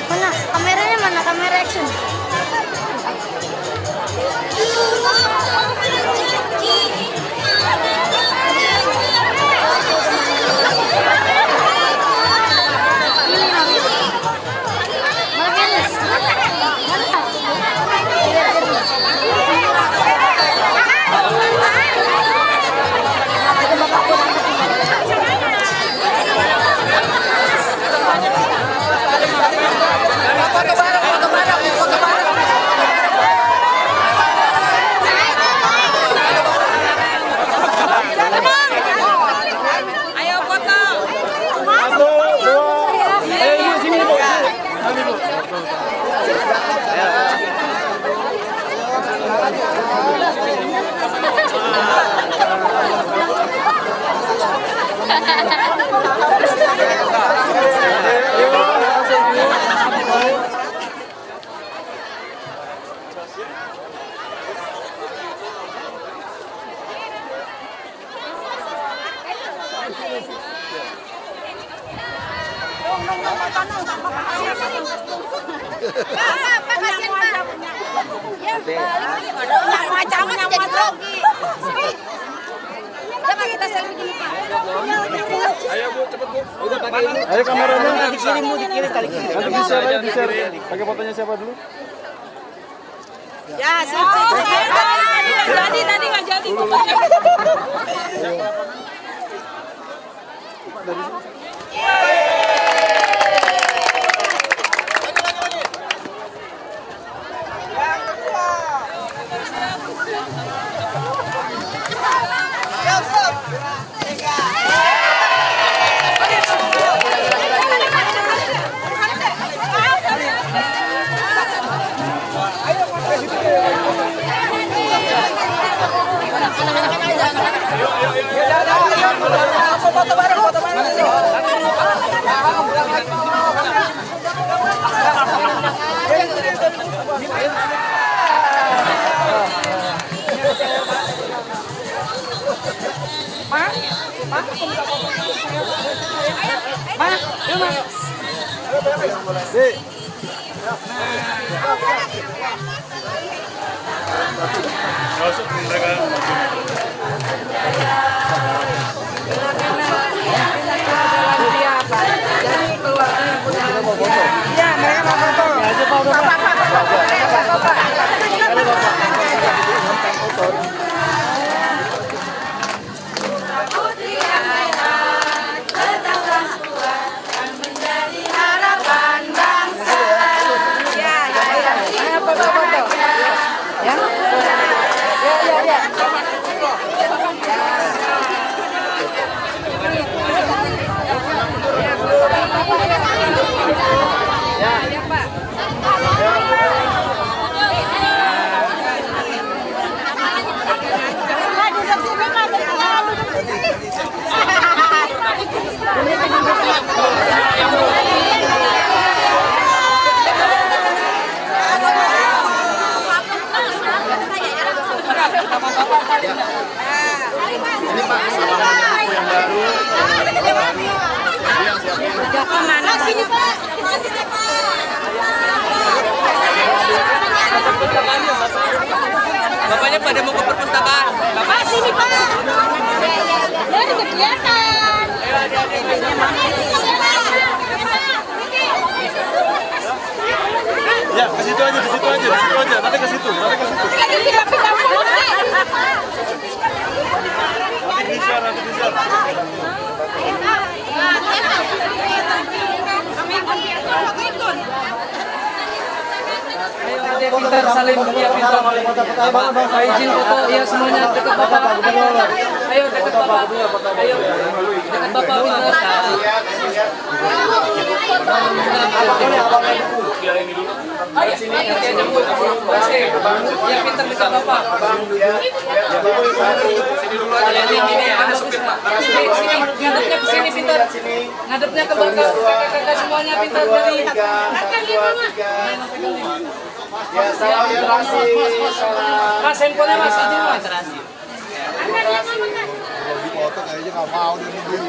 Mana kameranya, mana kamera action? Ayo kameranya di sini, di kiri kali kiri. Nanti di-share. Pakai fotonya siapa dulu? Ya, sip. Tadi nggak jadi. Ma, Ma, Ma, yuk Ma. Iya, mereka mau foto. Ini Pak, sama aku yang baru. Joko mana sini Pak? Makasih Pak. Bapaknya pada mau ke perpustakaan. Bapak sini Pak. Saya udah kelihatan. Ya, ke situ aja, di situ aja, di situ aja. Nanti ke situ, nanti ke situ. Lagi tidak pindah fungsi. Nanti bisa, nanti bisa. Ayo pintar saling ya pintar. Pak izin foto ya semuanya dekat Bapak. Ayo dekat Bapak. Ayo dekat Bapak pintar. Ayo sini ya jemput. Ya pintar dekat Bapak. Sini dulu aja. Ini ada supir Pak. Sini ngadepnya ke sini pintar. Ngadepnya ke belakang. Kakak-kakak semuanya pintar dari. Ya, salam terasi. Mas, handphonenya Mas izin Mas. Foto kayaknya nggak mau dia nungguin.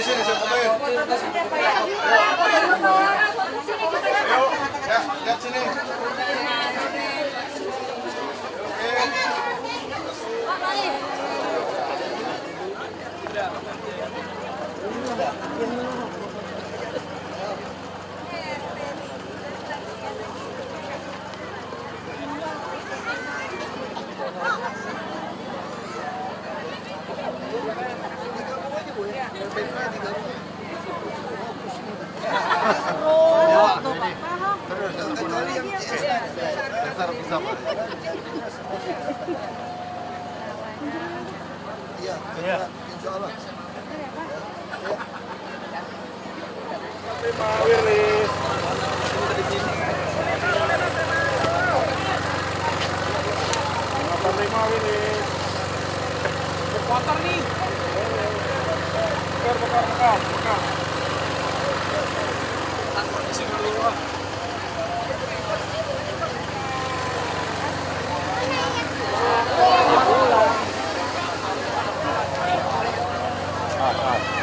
Sini, ya, lihat sini. Iya, insya Allah. Terima Wilis. Terima Wilis. Kotor nih. Bekar. Ah.